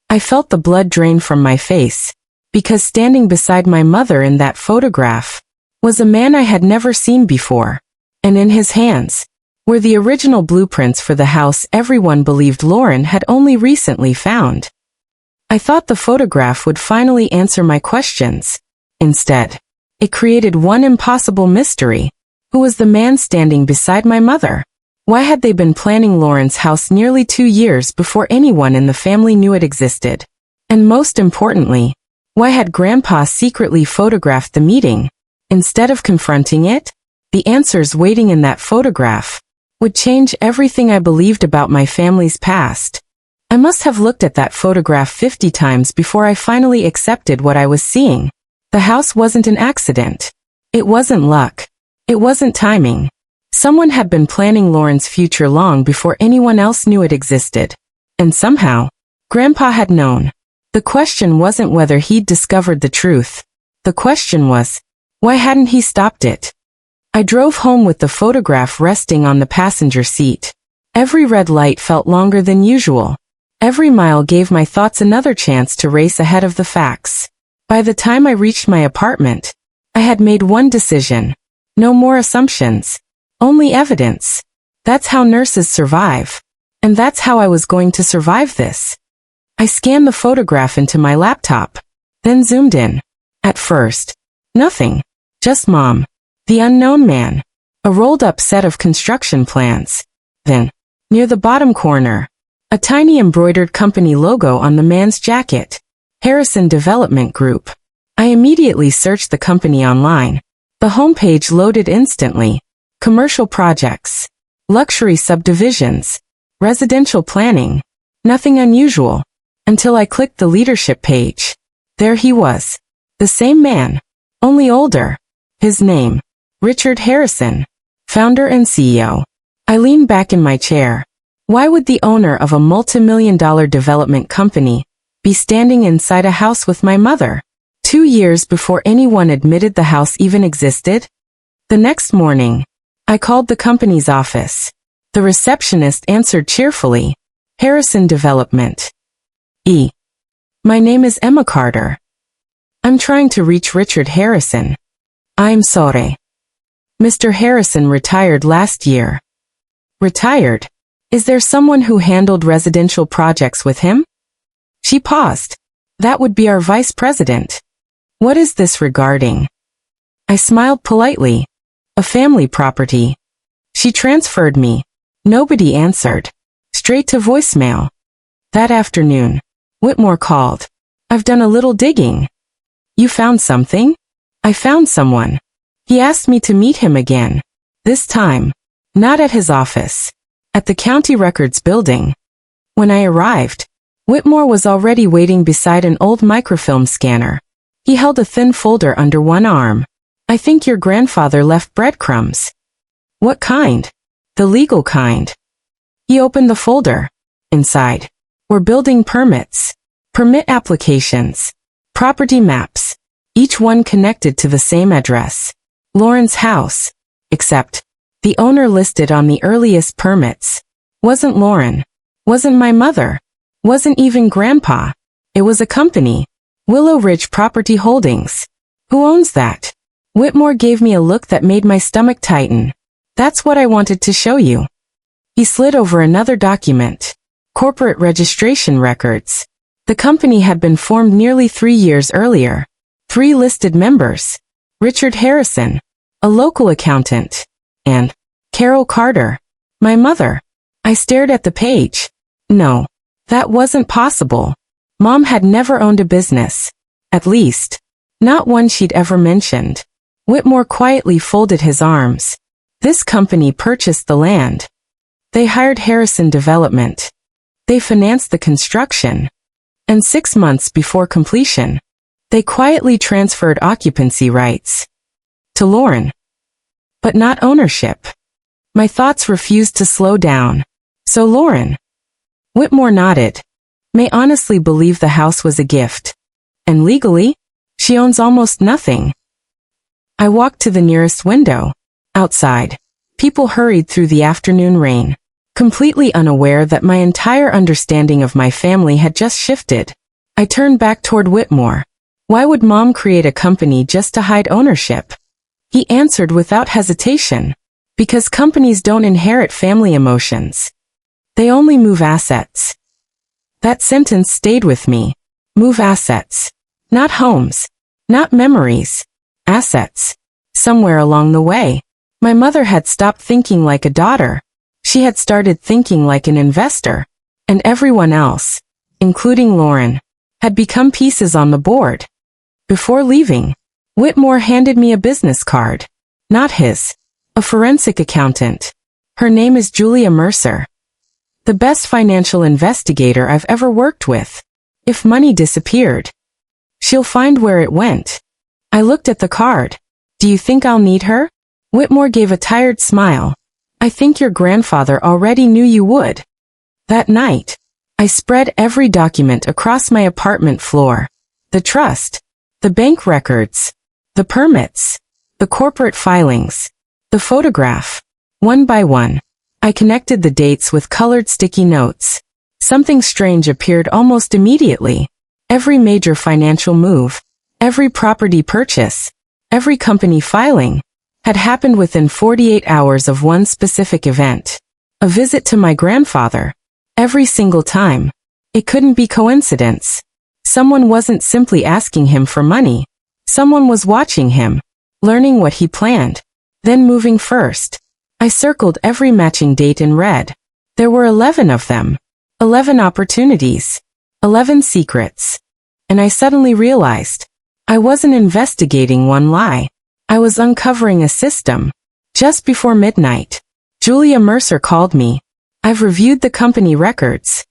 I felt the blood drain from my face, because standing beside my mother in that photograph was a man I had never seen before, and in his hands were the original blueprints for the house everyone believed Lauren had only recently found. I thought the photograph would finally answer my questions. Instead, it created one impossible mystery. Who was the man standing beside my mother? Why had they been planning Lauren's house nearly 2 years before anyone in the family knew it existed? And most importantly, why had Grandpa secretly photographed the meeting? Instead of confronting it, the answers waiting in that photograph would change everything I believed about my family's past. I must have looked at that photograph 50 times before I finally accepted what I was seeing. The house wasn't an accident. It wasn't luck. It wasn't timing. Someone had been planning Lauren's future long before anyone else knew it existed. And somehow, Grandpa had known. The question wasn't whether he'd discovered the truth. The question was, why hadn't he stopped it? I drove home with the photograph resting on the passenger seat. Every red light felt longer than usual. Every mile gave my thoughts another chance to race ahead of the facts. By the time I reached my apartment, I had made one decision. No more assumptions. Only evidence. That's how nurses survive. And that's how I was going to survive this. I scanned the photograph into my laptop, then zoomed in. At first, nothing. Just Mom. The unknown man. A rolled-up set of construction plans. Then, near the bottom corner, a tiny embroidered company logo on the man's jacket. Harrison Development Group. I immediately searched the company online. The homepage loaded instantly. Commercial projects. Luxury subdivisions. Residential planning. Nothing unusual. Until I clicked the leadership page. There he was. The same man. Only older. His name. Richard Harrison. Founder and CEO. I leaned back in my chair. Why would the owner of a multi-million-dollar development company be standing inside a house with my mother? 2 years before anyone admitted the house even existed? The next morning, I called the company's office. The receptionist answered cheerfully. Harrison Development. My name is Emma Carter. I'm trying to reach Richard Harrison. I'm sorry. Mr. Harrison retired last year. Retired? Is there someone who handled residential projects with him? She paused. That would be our vice president. What is this regarding? I smiled politely. A family property. She transferred me. Nobody answered. Straight to voicemail. That afternoon, Whitmore called. I've done a little digging. You found something? I found someone. He asked me to meet him again. This time, not at his office. At the county records building. When I arrived, Whitmore was already waiting beside an old microfilm scanner. He held a thin folder under one arm. I think your grandfather left breadcrumbs. What kind? The legal kind. He opened the folder. Inside were building permits, permit applications, property maps, each one connected to the same address. Lauren's house. Except, the owner listed on the earliest permits wasn't Lauren, wasn't my mother, wasn't even Grandpa. It was a company. Willow Ridge Property Holdings. Who owns that? Whitmore gave me a look that made my stomach tighten. That's what I wanted to show you. He slid over another document. Corporate registration records. The company had been formed nearly 3 years earlier. 3 listed members. Richard Harrison, a local accountant, and Carol Carter, my mother. I stared at the page. No, that wasn't possible. Mom had never owned a business. At least, not one she'd ever mentioned. Whitmore quietly folded his arms. This company purchased the land. They hired Harrison Development. They financed the construction. And 6 months before completion, they quietly transferred occupancy rights to Lauren. But not ownership. My thoughts refused to slow down. So Lauren. Whitmore nodded. May honestly believe the house was a gift. And legally, she owns almost nothing. I walked to the nearest window. Outside, people hurried through the afternoon rain, completely unaware that my entire understanding of my family had just shifted. I turned back toward Whitmore. Why would Mom create a company just to hide ownership? He answered without hesitation. Because companies don't inherit family emotions. They only move assets. That sentence stayed with me. Move assets. Not homes. Not memories. Assets. Somewhere along the way, my mother had stopped thinking like a daughter. She had started thinking like an investor. And everyone else, including Lauren, had become pieces on the board. Before leaving, Whitmore handed me a business card. Not his. A forensic accountant. Her name is Julia Mercer. The best financial investigator I've ever worked with. If money disappeared, she'll find where it went. I looked at the card. Do you think I'll need her? Whitmore gave a tired smile. I think your grandfather already knew you would. That night, I spread every document across my apartment floor. The trust, the bank records, the permits, the corporate filings, the photograph. One by one, I connected the dates with colored sticky notes. Something strange appeared almost immediately. Every major financial move, every property purchase, every company filing, had happened within 48 hours of one specific event. A visit to my grandfather. Every single time. It couldn't be coincidence. Someone wasn't simply asking him for money. Someone was watching him, learning what he planned, then moving first. I circled every matching date in red. There were 11 of them. 11 opportunities. 11 secrets. And I suddenly realized, I wasn't investigating one lie. I was uncovering a system. Just before midnight, Julia Mercer called me. I've reviewed the company records.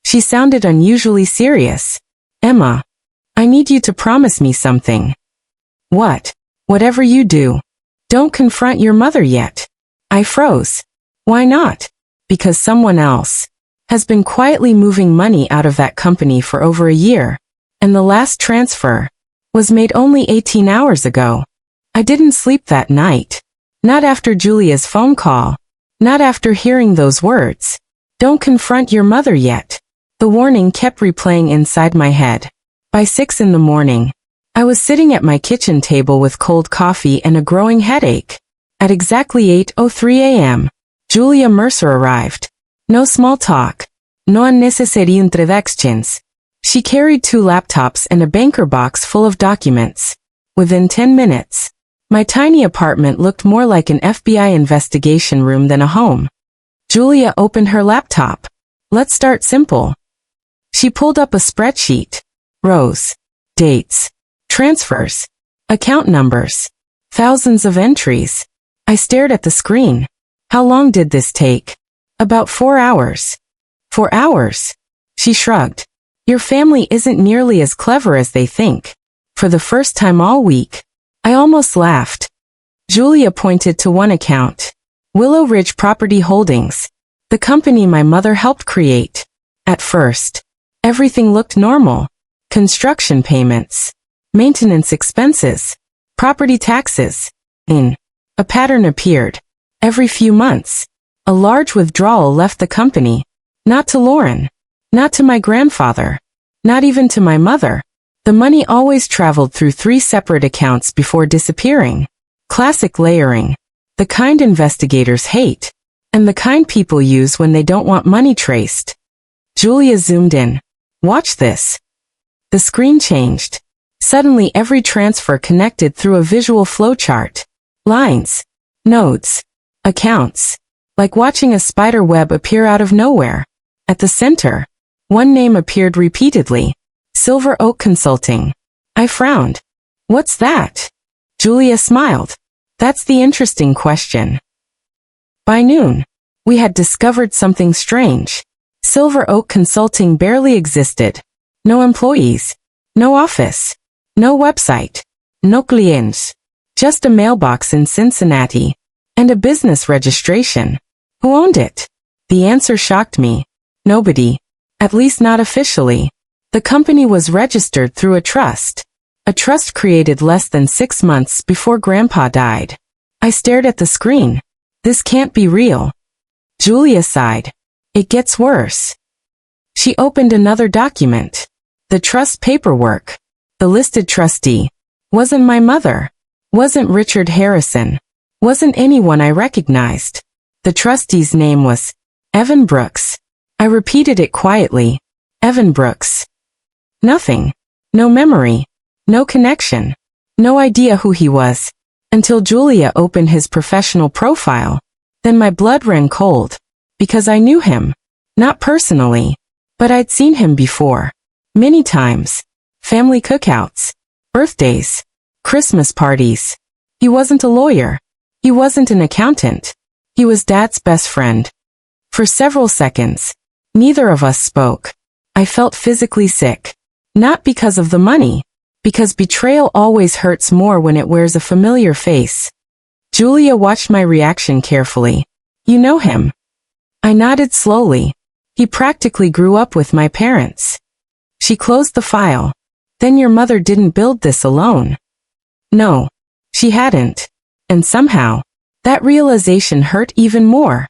She sounded unusually serious. Emma, I need you to promise me something. What? Whatever you do, don't confront your mother yet. I froze. Why not? Because someone else has been quietly moving money out of that company for over a year, and the last transfer was made only 18 hours ago. I didn't sleep that night. Not after Julia's phone call. Not after hearing those words. Don't confront your mother yet. The warning kept replaying inside my head. By 6 in the morning, I was sitting at my kitchen table with cold coffee and a growing headache. At exactly 8:03 a.m., Julia Mercer arrived. No small talk. No unnecessary introductions. She carried 2 laptops and a banker box full of documents. Within 10 minutes, my tiny apartment looked more like an FBI investigation room than a home. Julia opened her laptop. Let's start simple. She pulled up a spreadsheet. Rows. Dates. Transfers. Account numbers. Thousands of entries. I stared at the screen. How long did this take? About 4 hours. 4 hours? She shrugged. Your family isn't nearly as clever as they think. For the first time all week, I almost laughed. Julia pointed to one account. Willow Ridge Property Holdings, the company my mother helped create. At first, everything looked normal. Construction payments, maintenance expenses, property taxes. A pattern appeared. Every few months, a large withdrawal left the company. Not to Lauren. Not to my grandfather. Not even to my mother. The money always traveled through 3 separate accounts before disappearing. Classic layering. The kind investigators hate. And the kind people use when they don't want money traced. Julia zoomed in. Watch this. The screen changed. Suddenly every transfer connected through a visual flowchart. Lines, nodes, accounts, like watching a spider web appear out of nowhere. At the center, one name appeared repeatedly. Silver Oak Consulting. I frowned. What's that? Julia smiled. That's the interesting question. By noon, we had discovered something strange. Silver Oak Consulting barely existed. No employees. No office. No website. No clients. Just a mailbox in Cincinnati. And a business registration. Who owned it? The answer shocked me. Nobody. At least not officially. The company was registered through a trust. A trust created less than 6 months before Grandpa died. I stared at the screen. This can't be real. Julia sighed. It gets worse. She opened another document. The trust paperwork. The listed trustee. Wasn't my mother. Wasn't Richard Harrison. Wasn't anyone I recognized. The trustee's name was Evan Brooks. I repeated it quietly. Evan Brooks. Nothing. No memory. No connection. No idea who he was. Until Julia opened his professional profile. Then my blood ran cold. Because I knew him. Not personally. But I'd seen him before. Many times. Family cookouts. Birthdays. Christmas parties. He wasn't a lawyer. He wasn't an accountant. He was Dad's best friend. For several seconds, neither of us spoke. I felt physically sick. Not because of the money. Because betrayal always hurts more when it wears a familiar face. Julia watched my reaction carefully. You know him? I nodded slowly. He practically grew up with my parents. She closed the file. Then your mother didn't build this alone. No, she hadn't. And somehow, that realization hurt even more.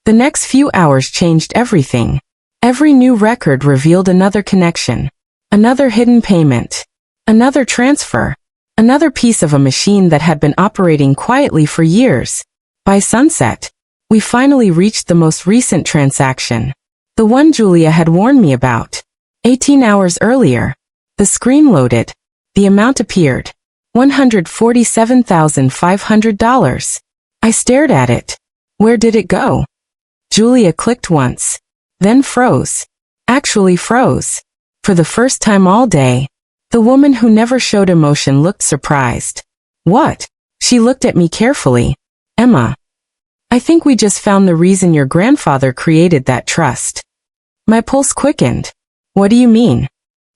The next few hours changed everything. Every new record revealed another connection. Another hidden payment. Another transfer. Another piece of a machine that had been operating quietly for years. By sunset, we finally reached the most recent transaction. The one Julia had warned me about. 18 hours earlier. The screen loaded. The amount appeared. $147,500. I stared at it. Where did it go? Julia clicked once. Then froze. Actually froze. For the first time all day. The woman who never showed emotion looked surprised. What? She looked at me carefully. Emma. I think we just found the reason your grandfather created that trust. My pulse quickened. What do you mean?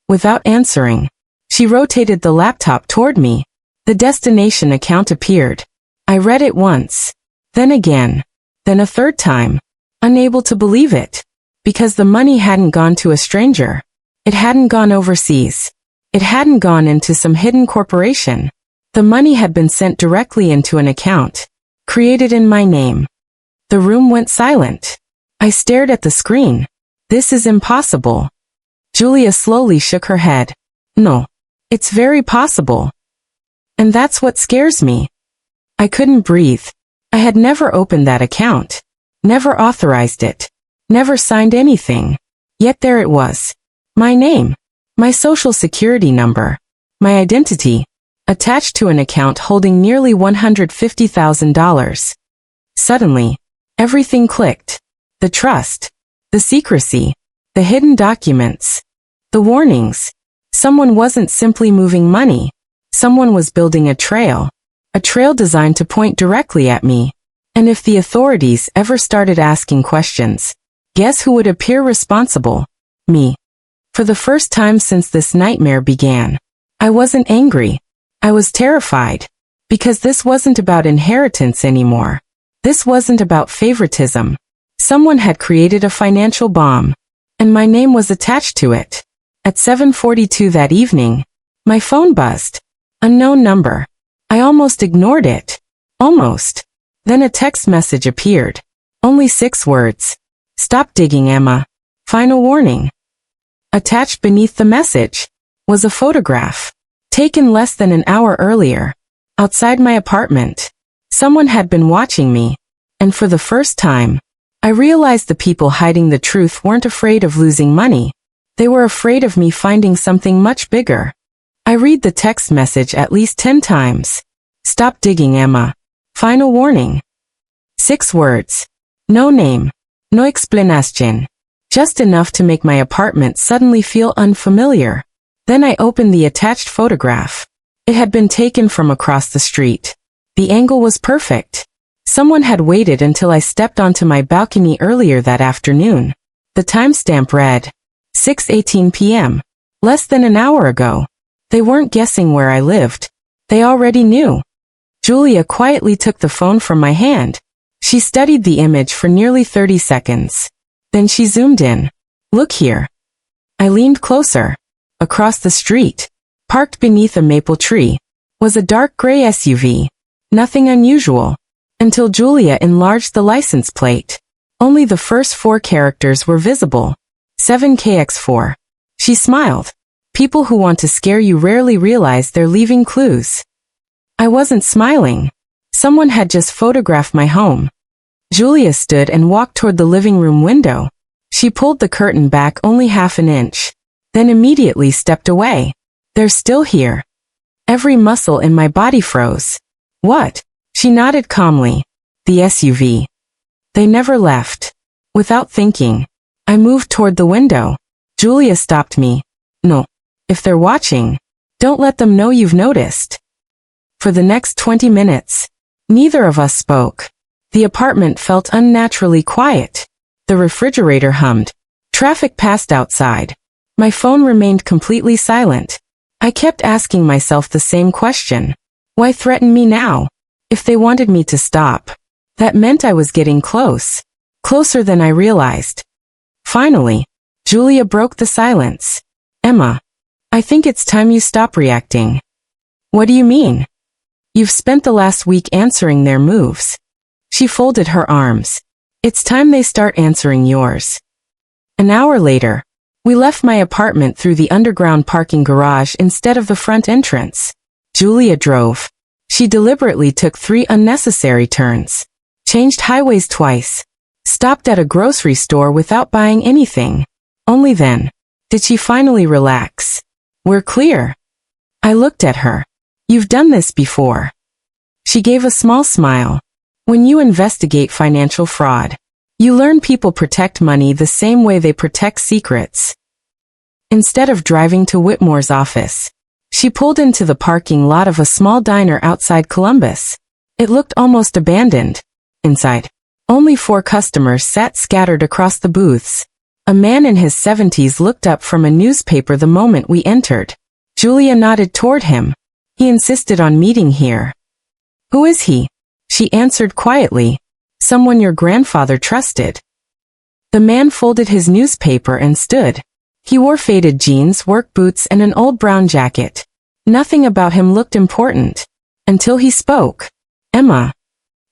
Without answering, she rotated the laptop toward me. The destination account appeared. I read it once. Then again. Then a third time. Unable to believe it. Because the money hadn't gone to a stranger. It hadn't gone overseas. It hadn't gone into some hidden corporation. The money had been sent directly into an account. Created in my name. The room went silent. I stared at the screen. This is impossible. Julia slowly shook her head. No. It's very possible. And that's what scares me. I couldn't breathe. I had never opened that account. Never authorized it. Never signed anything. Yet there it was. My name. My social security number. My identity. Attached to an account holding nearly $150,000. Suddenly, everything clicked. The trust. The secrecy. The hidden documents. The warnings. Someone wasn't simply moving money. Someone was building a trail. A trail designed to point directly at me. And if the authorities ever started asking questions, guess who would appear responsible? Me. For the first time since this nightmare began, I wasn't angry. I was terrified. Because this wasn't about inheritance anymore. This wasn't about favoritism. Someone had created a financial bomb. And my name was attached to it. At 7:42 that evening, my phone buzzed. Unknown number. I almost ignored it. Almost. Then a text message appeared. Only 6 words. Stop digging, Emma. Final warning. Attached beneath the message was a photograph. Taken less than an hour earlier. Outside my apartment. Someone had been watching me. And for the first time, I realized the people hiding the truth weren't afraid of losing money. They were afraid of me finding something much bigger. I read the text message at least 10 times. Stop digging, Emma. Final warning. 6 words. No name. No explicación. Just enough to make my apartment suddenly feel unfamiliar. Then I opened the attached photograph. It had been taken from across the street. The angle was perfect. Someone had waited until I stepped onto my balcony earlier that afternoon. The timestamp read 6:18 p.m. Less than an hour ago. They weren't guessing where I lived. They already knew. Julia quietly took the phone from my hand. She studied the image for nearly 30 seconds. Then she zoomed in. Look here. I leaned closer. Across the street, parked beneath a maple tree, was a dark gray SUV. Nothing unusual. Until Julia enlarged the license plate. Only the first 4 characters were visible. 7KX4. She smiled. People who want to scare you rarely realize they're leaving clues. I wasn't smiling. Someone had just photographed my home. Julia stood and walked toward the living room window. She pulled the curtain back only half an inch. Then immediately stepped away. They're still here. Every muscle in my body froze. What? She nodded calmly. The SUV. They never left. Without thinking, I moved toward the window. Julia stopped me. No. If they're watching, don't let them know you've noticed. For the next 20 minutes, neither of us spoke. The apartment felt unnaturally quiet. The refrigerator hummed. Traffic passed outside. My phone remained completely silent. I kept asking myself the same question. Why threaten me now? If they wanted me to stop, that meant I was getting close. Closer than I realized. Finally, Julia broke the silence. Emma, I think it's time you stop reacting. What do you mean? You've spent the last week answering their moves. She folded her arms. It's time they start answering yours. An hour later, we left my apartment through the underground parking garage instead of the front entrance. Julia drove. She deliberately took 3 unnecessary turns. Changed highways twice. Stopped at a grocery store without buying anything. Only then did she finally relax. We're clear. I looked at her. You've done this before. She gave a small smile. When you investigate financial fraud, you learn people protect money the same way they protect secrets. Instead of driving to Whitmore's office, she pulled into the parking lot of a small diner outside Columbus. It looked almost abandoned. Inside, only 4 customers sat scattered across the booths. A man in his 70s looked up from a newspaper the moment we entered. Julia nodded toward him. He insisted on meeting here. Who is he? She answered quietly. Someone your grandfather trusted. The man folded his newspaper and stood. He wore faded jeans, work boots, and an old brown jacket. Nothing about him looked important. Until he spoke. Emma.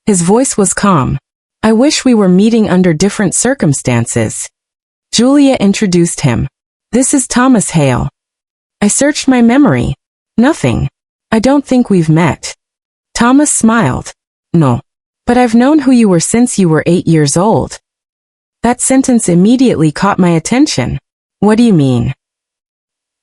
His voice was calm. I wish we were meeting under different circumstances. Julia introduced him. This is Thomas Hale. I searched my memory. Nothing. I don't think we've met. Thomas smiled. No. But I've known who you were since you were 8 years old. That sentence immediately caught my attention. What do you mean?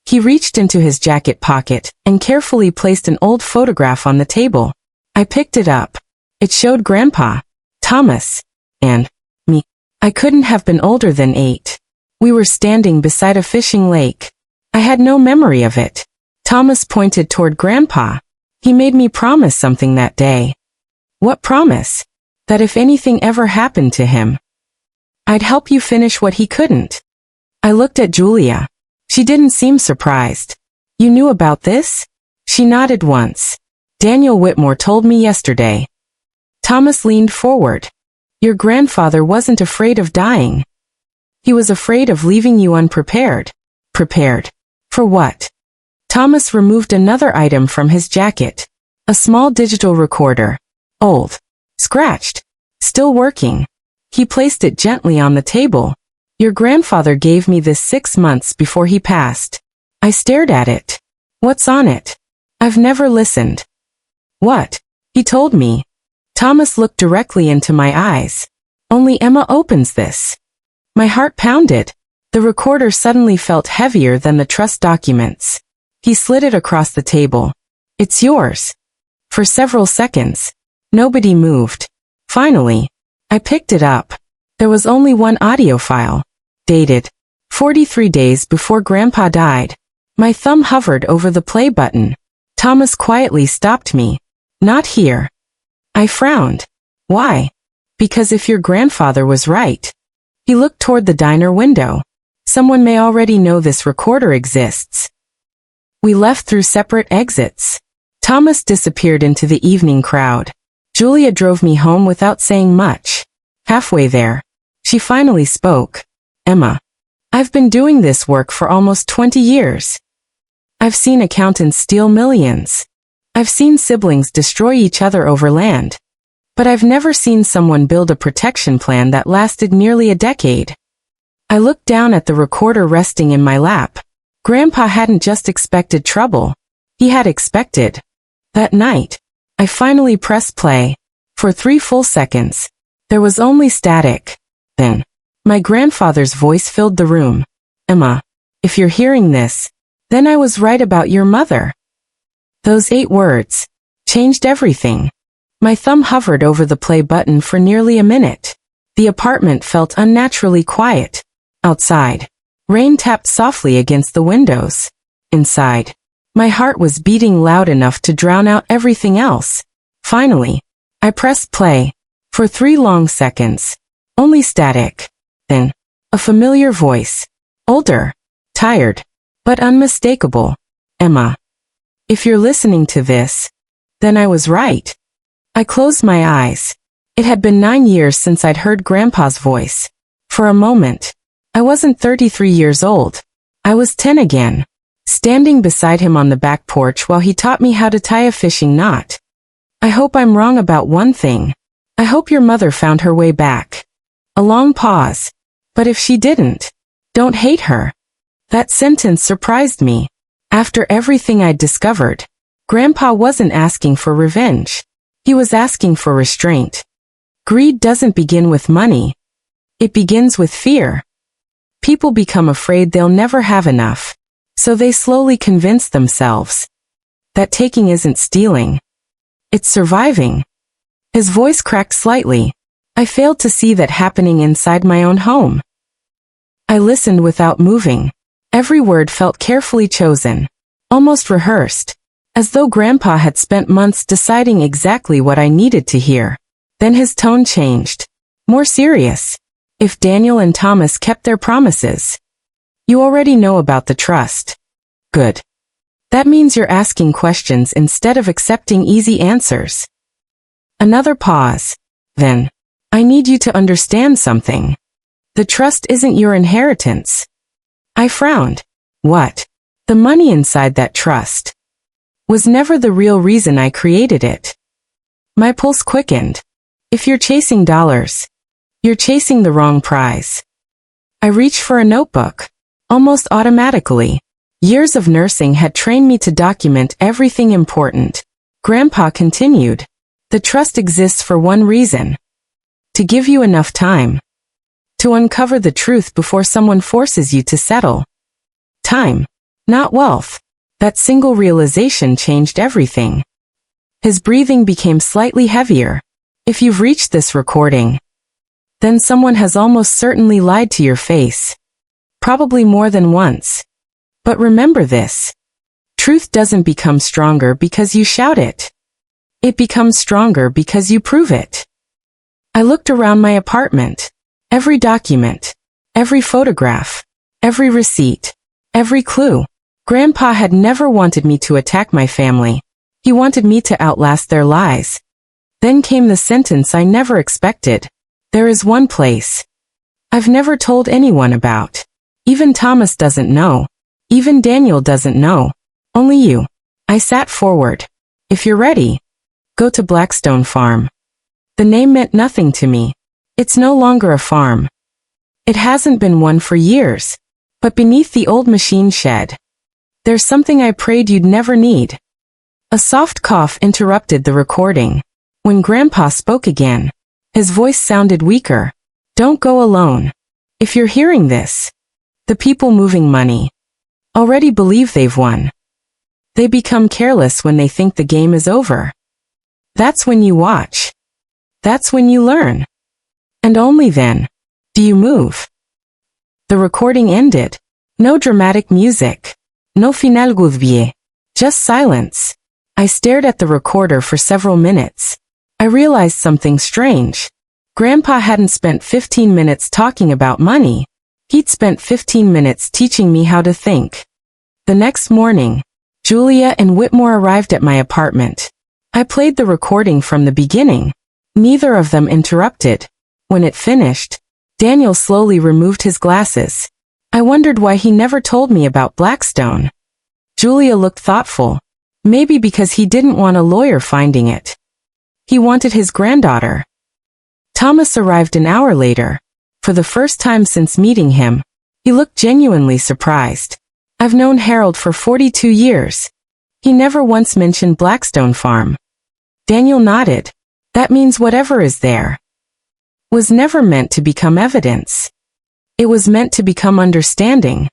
He reached into his jacket pocket and carefully placed an old photograph on the table. I picked it up. It showed Grandpa, Thomas, and me. I couldn't have been older than 8. We were standing beside a fishing lake. I had no memory of it. Thomas pointed toward Grandpa. He made me promise something that day. What promise? That if anything ever happened to him, I'd help you finish what he couldn't. I looked at Julia. She didn't seem surprised. You knew about this? She nodded once. Daniel Whitmore told me yesterday. Thomas leaned forward. Your grandfather wasn't afraid of dying. He was afraid of leaving you unprepared. Prepared. For what? Thomas removed another item from his jacket. A small digital recorder. Old. Scratched. Still working. He placed it gently on the table. Your grandfather gave me this 6 months before he passed. I stared at it. What's on it? I've never listened. What? He told me. Thomas looked directly into my eyes. Only Emma opens this. My heart pounded. The recorder suddenly felt heavier than the trust documents. He slid it across the table. It's yours. For several seconds, Nobody moved. Finally, I picked it up. There was only one audio file. Dated 43 days before Grandpa died. My thumb hovered over the play button. Thomas quietly stopped me. Not here. I frowned. Why? Because if your grandfather was right. He looked toward the diner window. Someone may already know this recorder exists. We left through separate exits. Thomas disappeared into the evening crowd. Julia drove me home without saying much. Halfway there, she finally spoke. Emma, I've been doing this work for almost 20 years. I've seen accountants steal millions. I've seen siblings destroy each other over land. But I've never seen someone build a protection plan that lasted nearly a decade. I looked down at the recorder resting in my lap. Grandpa hadn't just expected trouble. He had expected. That night, I finally pressed play. For 3 full seconds, there was only static. Then, my grandfather's voice filled the room. Emma, if you're hearing this, then I was right about your mother. Those 8 words changed everything. My thumb hovered over the play button for nearly a minute. The apartment felt unnaturally quiet. Outside, rain tapped softly against the windows. Inside, my heart was beating loud enough to drown out everything else. Finally, I pressed play. For 3 long seconds. Only static. Then, a familiar voice. Older, tired, but unmistakable. Emma, if you're listening to this, then I was right. I closed my eyes. It had been 9 years since I'd heard Grandpa's voice. For a moment, I wasn't 33 years old. I was 10 again, standing beside him on the back porch while he taught me how to tie a fishing knot. I hope I'm wrong about one thing. I hope your mother found her way back. A long pause. But if she didn't, don't hate her. That sentence surprised me. After everything I'd discovered, Grandpa wasn't asking for revenge. He was asking for restraint. Greed doesn't begin with money. It begins with fear. People become afraid they'll never have enough. So they slowly convince themselves that taking isn't stealing. It's surviving. His voice cracked slightly. I failed to see that happening inside my own home. I listened without moving. Every word felt carefully chosen, almost rehearsed, as though Grandpa had spent months deciding exactly what I needed to hear. Then his tone changed. More serious. If Daniel and Thomas kept their promises. You already know about the trust. Good. That means you're asking questions instead of accepting easy answers. Another pause. Then, I need you to understand something. The trust isn't your inheritance. I frowned. What? The money inside that trust was never the real reason I created it. My pulse quickened. If you're chasing dollars, you're chasing the wrong prize. I reached for a notebook. Almost automatically. Years of nursing had trained me to document everything important. Grandpa continued. The trust exists for one reason. To give you enough time. To uncover the truth before someone forces you to settle. Time. Not wealth. That single realization changed everything. His breathing became slightly heavier. If you've reached this recording, then someone has almost certainly lied to your face. Probably more than once. But remember this. Truth doesn't become stronger because you shout it. It becomes stronger because you prove it. I looked around my apartment. Every document. Every photograph. Every receipt. Every clue. Grandpa had never wanted me to attack my family. He wanted me to outlast their lies. Then came the sentence I never expected. There is one place I've never told anyone about. Even Thomas doesn't know. Even Daniel doesn't know. Only you. I sat forward. If you're ready, go to Blackstone Farm. The name meant nothing to me. It's no longer a farm. It hasn't been one for years. But beneath the old machine shed, there's something I prayed you'd never need. A soft cough interrupted the recording. When Grandpa spoke again, his voice sounded weaker. Don't go alone. If you're hearing this, the people moving money already believe they've won. They become careless when they think the game is over. That's when you watch. That's when you learn. And only then do you move. The recording ended. No dramatic music. No final goodbye. Just silence. I stared at the recorder for several minutes. I realized something strange. Grandpa hadn't spent 15 minutes talking about money. He'd spent 15 minutes teaching me how to think. The next morning, Julia and Whitmore arrived at my apartment. I played the recording from the beginning. Neither of them interrupted. When it finished, Daniel slowly removed his glasses. I wondered why he never told me about Blackstone. Julia looked thoughtful. Maybe because he didn't want a lawyer finding it. He wanted his granddaughter. Thomas arrived an hour later. For the first time since meeting him, he looked genuinely surprised. I've known Harold for 42 years. He never once mentioned Blackstone Farm. Daniel nodded. That means whatever is there was never meant to become evidence. It was meant to become understanding.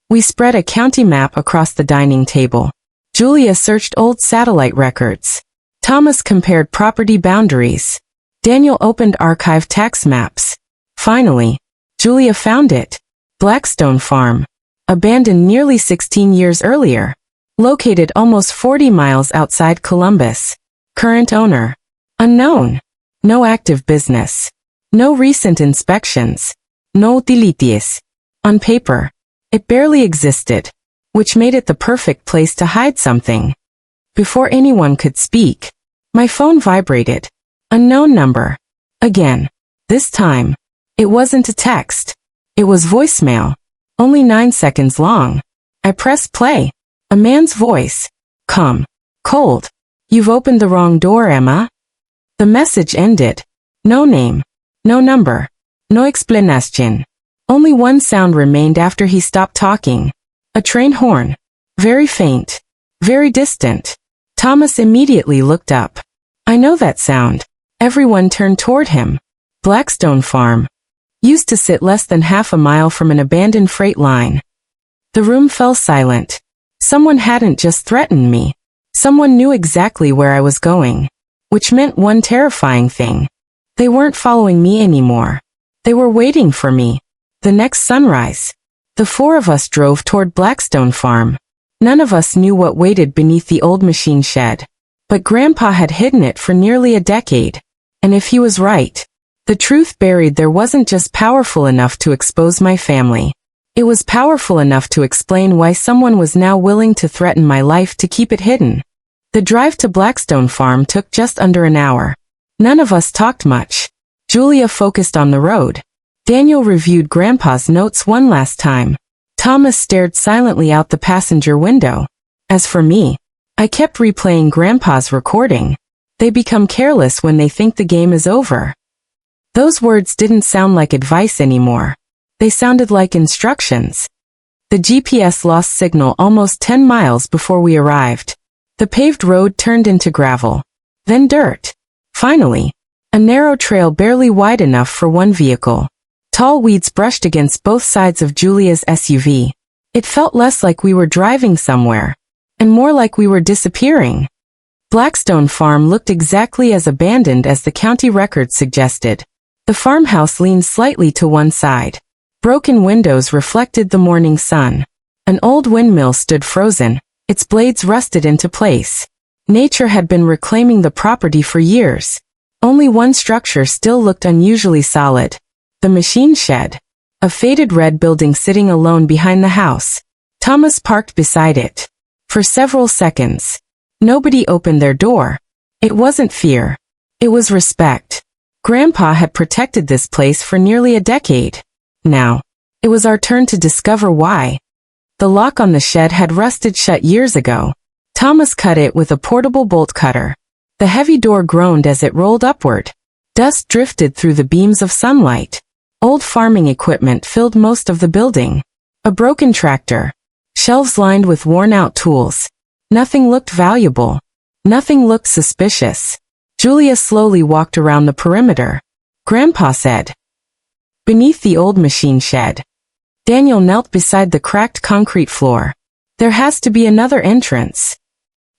We spread a county map across the dining table. Julia searched old satellite records. Thomas compared property boundaries. Daniel opened archived tax maps. Finally, Julia found it. Blackstone Farm. Abandoned nearly 16 years earlier. Located almost 40 miles outside Columbus. Current owner. Unknown. No active business. No recent inspections. No utilities. On paper, it barely existed, which made it the perfect place to hide something. Before anyone could speak, my phone vibrated. Unknown number. Again. This time, it wasn't a text. It was voicemail. Only 9 seconds long. I pressed play. A man's voice. Calm. Cold. You've opened the wrong door, Emma. The message ended. No name. No number. No explanation. Only one sound remained after he stopped talking. A train horn. Very faint. Very distant. Thomas immediately looked up. I know that sound. Everyone turned toward him. Blackstone Farm. Used to sit less than half a mile from an abandoned freight line. The room fell silent. Someone hadn't just threatened me. Someone knew exactly where I was going. Which meant one terrifying thing. They weren't following me anymore. They were waiting for me. The next sunrise. The four of us drove toward Blackstone Farm. None of us knew what waited beneath the old machine shed. But Grandpa had hidden it for nearly a decade. And if he was right, the truth buried there wasn't just powerful enough to expose my family. It was powerful enough to explain why someone was now willing to threaten my life to keep it hidden. The drive to Blackstone Farm took just under an hour. None of us talked much. Julia focused on the road. Daniel reviewed Grandpa's notes one last time. Thomas stared silently out the passenger window. As for me, I kept replaying Grandpa's recording. They become careless when they think the game is over. Those words didn't sound like advice anymore. They sounded like instructions. The GPS lost signal almost 10 miles before we arrived. The paved road turned into gravel. Then dirt. Finally, a narrow trail barely wide enough for one vehicle. Tall weeds brushed against both sides of Julia's SUV. It felt less like we were driving somewhere, and more like we were disappearing. Blackstone Farm looked exactly as abandoned as the county records suggested. The farmhouse leaned slightly to one side. Broken windows reflected the morning sun. An old windmill stood frozen, its blades rusted into place. Nature had been reclaiming the property for years. Only one structure still looked unusually solid. The machine shed. A faded red building sitting alone behind the house. Thomas parked beside it. For several seconds, nobody opened their door. It wasn't fear. It was respect. Grandpa had protected this place for nearly a decade. Now, it was our turn to discover why. The lock on the shed had rusted shut years ago. Thomas cut it with a portable bolt cutter. The heavy door groaned as it rolled upward. Dust drifted through the beams of sunlight. Old farming equipment filled most of the building. A broken tractor. Shelves lined with worn-out tools. Nothing looked valuable. Nothing looked suspicious. Julia slowly walked around the perimeter. Grandpa said. Beneath the old machine shed. Daniel knelt beside the cracked concrete floor. There has to be another entrance.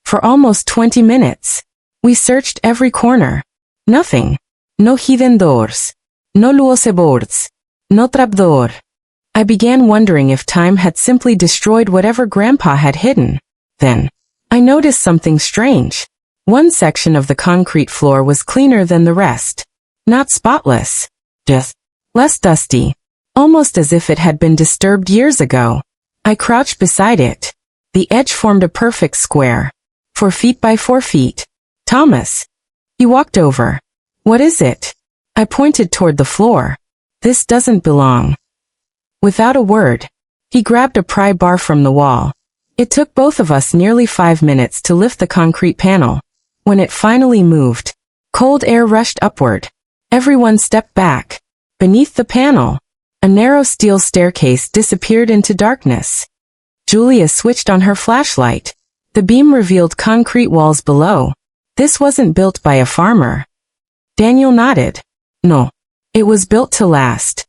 For almost 20 minutes, We searched every corner. Nothing. No hidden doors. No luose boards. No trapdoor. I began wondering if time had simply destroyed whatever Grandpa had hidden. Then, I noticed something strange. One section of the concrete floor was cleaner than the rest. Not spotless. Just less dusty. Almost as if it had been disturbed years ago. I crouched beside it. The edge formed a perfect square. 4 feet by 4 feet. Thomas. He walked over. What is it? I pointed toward the floor. This doesn't belong. Without a word, he grabbed a pry bar from the wall. It took both of us nearly 5 minutes to lift the concrete panel. When it finally moved, cold air rushed upward. Everyone stepped back. Beneath the panel, a narrow steel staircase disappeared into darkness. Julia switched on her flashlight. The beam revealed concrete walls below. This wasn't built by a farmer. Daniel nodded. No. It was built to last.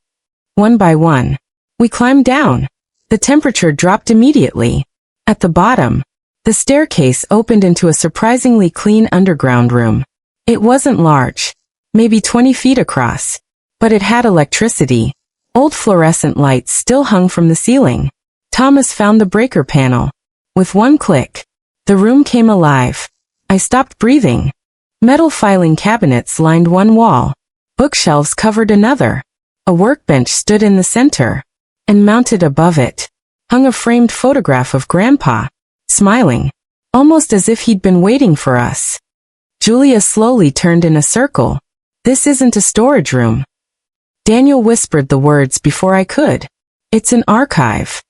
One by one, we climbed down. The temperature dropped immediately. At the bottom, the staircase opened into a surprisingly clean underground room. It wasn't large, maybe 20 feet across, but it had electricity. Old fluorescent lights still hung from the ceiling. Thomas found the breaker panel. With one click, the room came alive. I stopped breathing. Metal filing cabinets lined one wall. Bookshelves covered another. A workbench stood in the center. And mounted above it, hung a framed photograph of Grandpa, smiling, almost as if he'd been waiting for us. Julia slowly turned in a circle. This isn't a storage room. Daniel whispered the words before I could. It's an archive.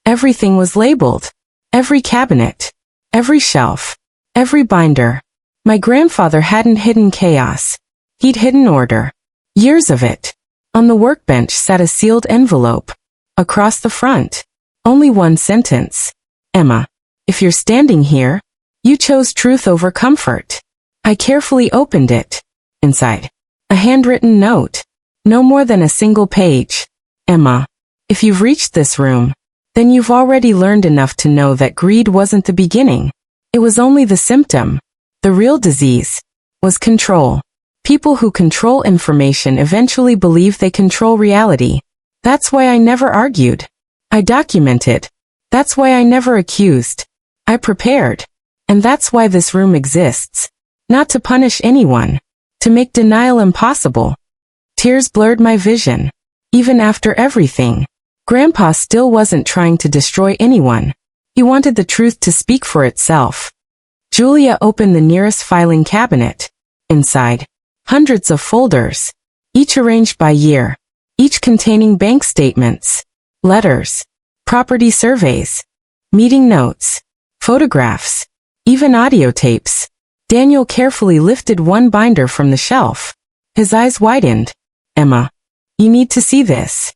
Everything was labeled. Every cabinet. Every shelf. Every binder. My grandfather hadn't hidden chaos. He'd hidden order. Years of it. On the workbench sat a sealed envelope. Across the front, only one sentence. Emma, if you're standing here, you chose truth over comfort. I carefully opened it. Inside, a handwritten note. No more than a single page. Emma, if you've reached this room, then you've already learned enough to know that greed wasn't the beginning. It was only the symptom. The real disease was control. People who control information eventually believe they control reality. That's why I never argued. I documented. That's why I never accused. I prepared. And that's why this room exists. Not to punish anyone. To make denial impossible. Tears blurred my vision. Even after everything, Grandpa still wasn't trying to destroy anyone. He wanted the truth to speak for itself. Julia opened the nearest filing cabinet. Inside, hundreds of folders, each arranged by year, each containing bank statements, letters, property surveys, meeting notes, photographs, even audio tapes. Daniel carefully lifted one binder from the shelf. His eyes widened. Emma, you need to see this.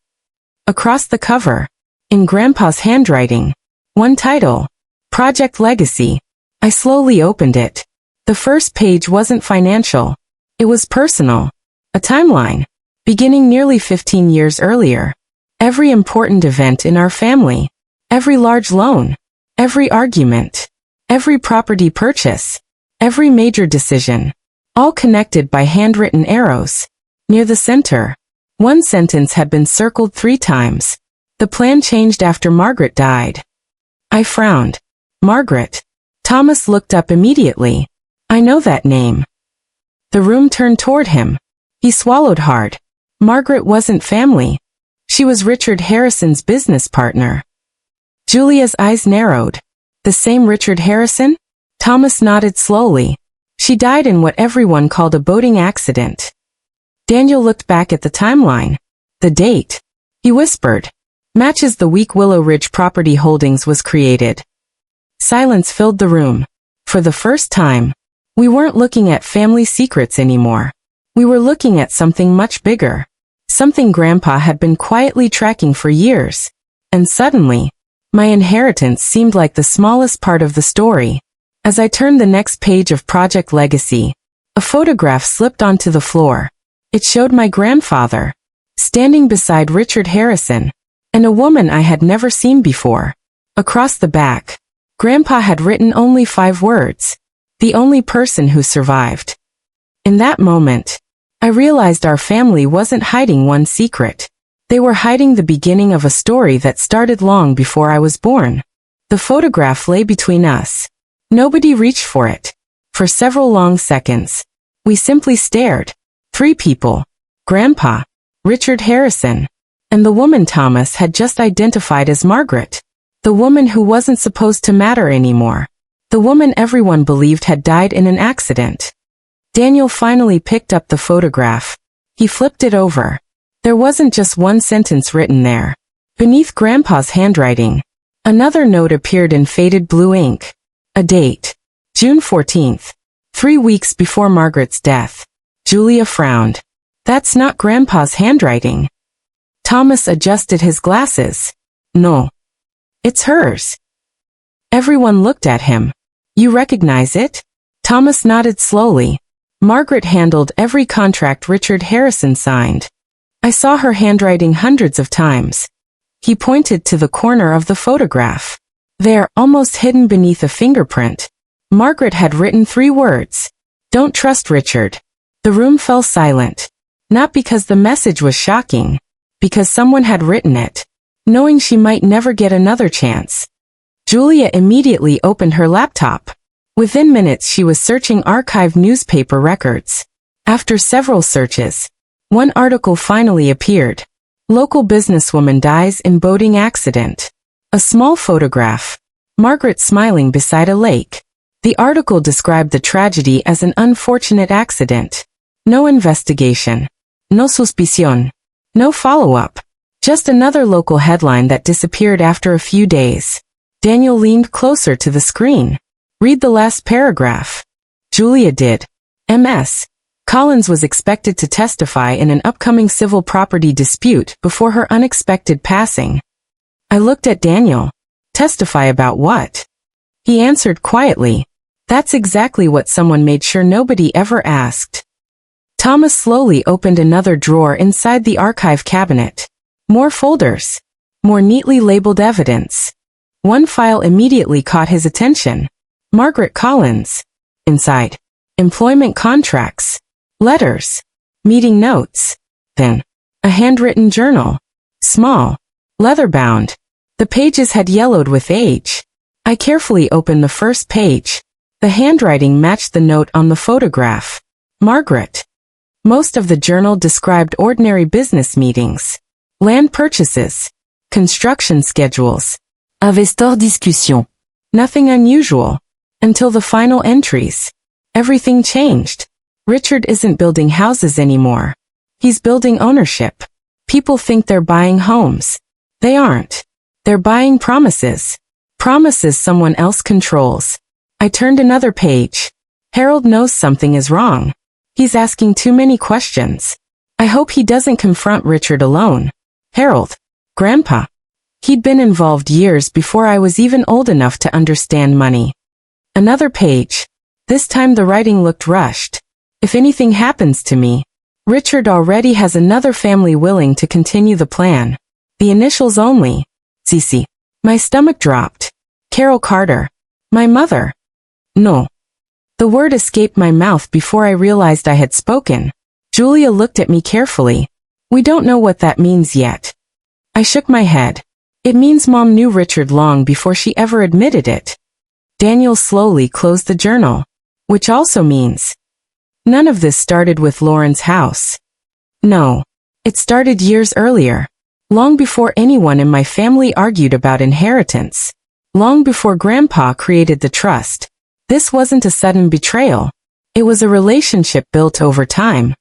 Across the cover, in Grandpa's handwriting, one title, Project Legacy. I slowly opened it. The first page wasn't financial. It was personal. A timeline, beginning nearly 15 years earlier. Every important event in our family. Every large loan. Every argument. Every property purchase. Every major decision. All connected by handwritten arrows. Near the center, one sentence had been circled 3 times. The plan changed after Margaret died. I frowned. Margaret. Thomas looked up immediately. I know that name. The room turned toward him. He swallowed hard. Margaret wasn't family. She was Richard Harrison's business partner. Julia's eyes narrowed. The same Richard Harrison? Thomas nodded slowly. She died in what everyone called a boating accident. Daniel looked back at the timeline. The date, he whispered, matches the week Willow Ridge Property Holdings was created. Silence filled the room. For the first time, we weren't looking at family secrets anymore. We were looking at something much bigger. Something Grandpa had been quietly tracking for years. And suddenly, my inheritance seemed like the smallest part of the story. As I turned the next page of Project Legacy, a photograph slipped onto the floor. It showed my grandfather, standing beside Richard Harrison, and a woman I had never seen before. Across the back, Grandpa had written only 5 words. the only person who survived. In that moment, I realized our family wasn't hiding one secret. They were hiding the beginning of a story that started long before I was born. The photograph lay between us. Nobody reached for it. For several long seconds, we simply stared. 3 people. Grandpa, Richard Harrison, and the woman Thomas had just identified as Margaret. The woman who wasn't supposed to matter anymore. The woman everyone believed had died in an accident. Daniel finally picked up the photograph. He flipped it over. There wasn't just one sentence written there. Beneath Grandpa's handwriting, another note appeared in faded blue ink. A date. June 14th. 3 weeks before Margaret's death. Julia frowned. That's not Grandpa's handwriting. Thomas adjusted his glasses. No. It's hers. Everyone looked at him. You recognize it? Thomas nodded slowly. Margaret handled every contract Richard Harrison signed. I saw her handwriting hundreds of times. He pointed to the corner of the photograph. There, almost hidden beneath a fingerprint, Margaret had written 3 words. Don't trust Richard. The room fell silent. Not because the message was shocking, because someone had written it, knowing she might never get another chance. Julia immediately opened her laptop. Within minutes she was searching archived newspaper records. After several searches, one article finally appeared. Local businesswoman dies in boating accident. A small photograph. Margaret smiling beside a lake. The article described the tragedy as an unfortunate accident. No investigation. No suspicion. No follow-up. Just another local headline that disappeared after a few days. Daniel leaned closer to the screen. Read the last paragraph. Julia did. Ms. Collins was expected to testify in an upcoming civil property dispute before her unexpected passing. I looked at Daniel. Testify about what? He answered quietly. That's exactly what someone made sure nobody ever asked. Thomas slowly opened another drawer inside the archive cabinet. More folders. More neatly labeled evidence. One file immediately caught his attention. Margaret Collins. Inside. Employment contracts. Letters. Meeting notes. Then. A handwritten journal. Small. Leather-bound. The pages had yellowed with age. I carefully opened the first page. The handwriting matched the note on the photograph. Margaret. Most of the journal described ordinary business meetings. Land purchases. Construction schedules. Investor discussion. Nothing unusual. Until the final entries. Everything changed. Richard isn't building houses anymore. He's building ownership. People think they're buying homes. They aren't. They're buying promises. Promises someone else controls. I turned another page. Harold knows something is wrong. He's asking too many questions. I hope he doesn't confront Richard alone. Harold. Grandpa. He'd been involved years before I was even old enough to understand money. Another page. This time the writing looked rushed. If anything happens to me, Richard already has another family willing to continue the plan. The initials only. Cece. My stomach dropped. Carol Carter. My mother. No. The word escaped my mouth before I realized I had spoken. Julia looked at me carefully. We don't know what that means yet. I shook my head. It means Mom knew Richard long before she ever admitted it. Daniel slowly closed the journal. Which also means none of this started with Lauren's house. No. It started years earlier. Long before anyone in my family argued about inheritance. Long before Grandpa created the trust. This wasn't a sudden betrayal. It was a relationship built over time.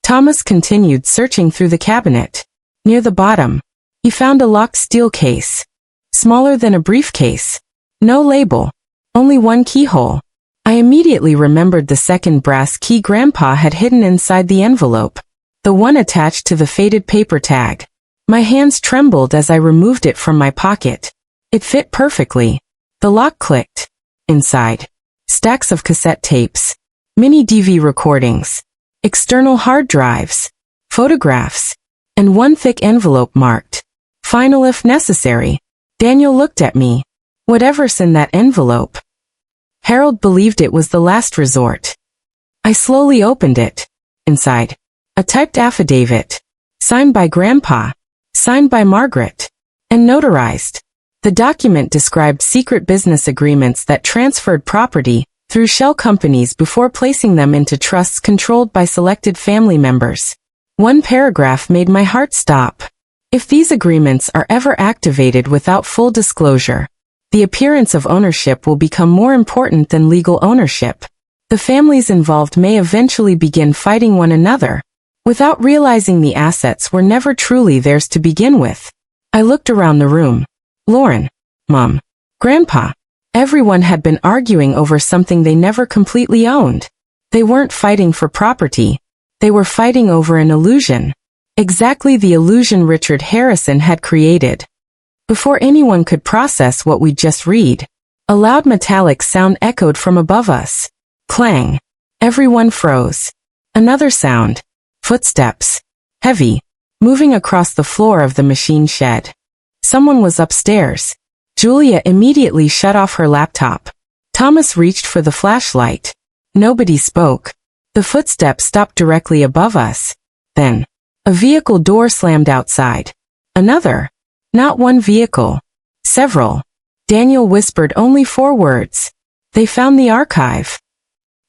Thomas continued searching through the cabinet. Near the bottom, he found a locked steel case. Smaller than a briefcase. No label. Only one keyhole. I immediately remembered the second brass key Grandpa had hidden inside the envelope. The one attached to the faded paper tag. My hands trembled as I removed it from my pocket. It fit perfectly. The lock clicked. Inside. Stacks of cassette tapes. Mini DV recordings. External hard drives. Photographs. And one thick envelope marked. Final if necessary. Daniel looked at me. Whatever's in that envelope. Harold believed it was the last resort. I slowly opened it. Inside, a typed affidavit, signed by Grandpa, signed by Margaret, and notarized. The document described secret business agreements that transferred property through shell companies before placing them into trusts controlled by selected family members. One paragraph made my heart stop. If these agreements are ever activated without full disclosure, the appearance of ownership will become more important than legal ownership. The families involved may eventually begin fighting one another, without realizing the assets were never truly theirs to begin with. I looked around the room. Lauren, Mom, Grandpa. Everyone had been arguing over something they never completely owned. They weren't fighting for property. They were fighting over an illusion. Exactly the illusion Richard Harrison had created. Before anyone could process what we'd just read, a loud metallic sound echoed from above us. Clang. Everyone froze. Another sound. Footsteps. Heavy. Moving across the floor of the machine shed. Someone was upstairs. Julia immediately shut off her laptop. Thomas reached for the flashlight. Nobody spoke. The footsteps stopped directly above us. Then, a vehicle door slammed outside. Another. Not one vehicle. Several. Daniel whispered only 4 words. They found the archive.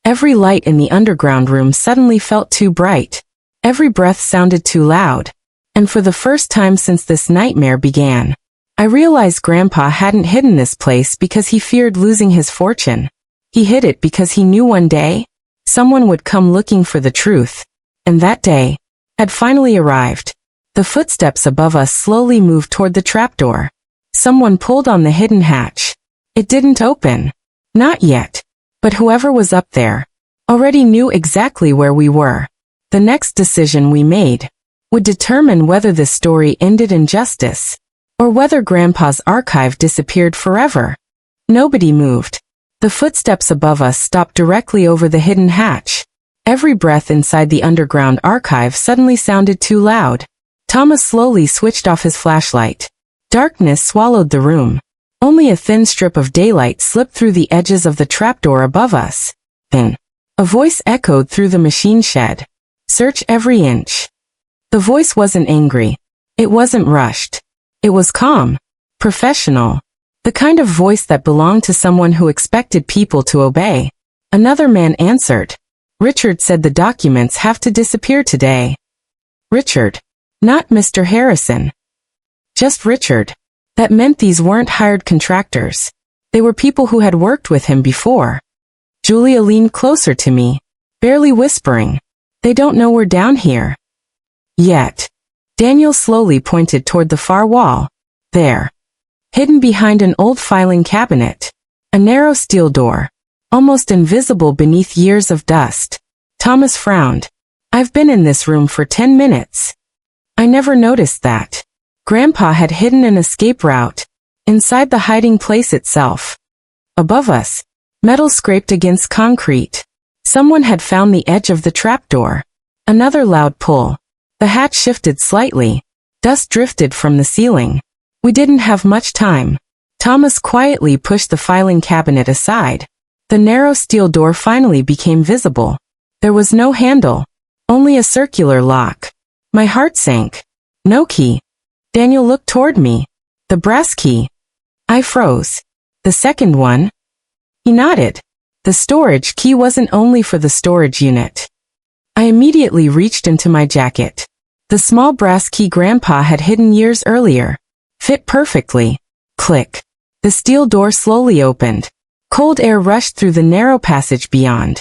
Every light in the underground room suddenly felt too bright. Every breath sounded too loud. And for the first time since this nightmare began, I realized Grandpa hadn't hidden this place because he feared losing his fortune. He hid it because he knew one day, someone would come looking for the truth. And that day had finally arrived. The footsteps above us slowly moved toward the trapdoor. Someone pulled on the hidden hatch. It didn't open. Not yet. But whoever was up there already knew exactly where we were. The next decision we made would determine whether this story ended in justice, or whether Grandpa's archive disappeared forever. Nobody moved. The footsteps above us stopped directly over the hidden hatch. Every breath inside the underground archive suddenly sounded too loud. Thomas slowly switched off his flashlight. Darkness swallowed the room. Only a thin strip of daylight slipped through the edges of the trapdoor above us. Then, a voice echoed through the machine shed. Search every inch. The voice wasn't angry. It wasn't rushed. It was calm. Professional. The kind of voice that belonged to someone who expected people to obey. Another man answered. Richard said the documents have to disappear today. Richard. Not Mr. Harrison. Just Richard. That meant these weren't hired contractors. They were people who had worked with him before. Julia leaned closer to me, barely whispering. They don't know we're down here. Yet. Daniel slowly pointed toward the far wall. There. Hidden behind an old filing cabinet. A narrow steel door. Almost invisible beneath years of dust. Thomas frowned. I've been in this room for 10 minutes. I never noticed that. Grandpa had hidden an escape route inside the hiding place itself. Above us, metal scraped against concrete. Someone had found the edge of the trapdoor. Another loud pull. The hatch shifted slightly. Dust drifted from the ceiling. We didn't have much time. Thomas quietly pushed the filing cabinet aside. The narrow steel door finally became visible. There was no handle, only a circular lock. My heart sank. No key. Daniel looked toward me. The brass key. I froze. The second one? He nodded. The storage key wasn't only for the storage unit. I immediately reached into my jacket. The small brass key Grandpa had hidden years earlier. Fit perfectly. Click. The steel door slowly opened. Cold air rushed through the narrow passage beyond.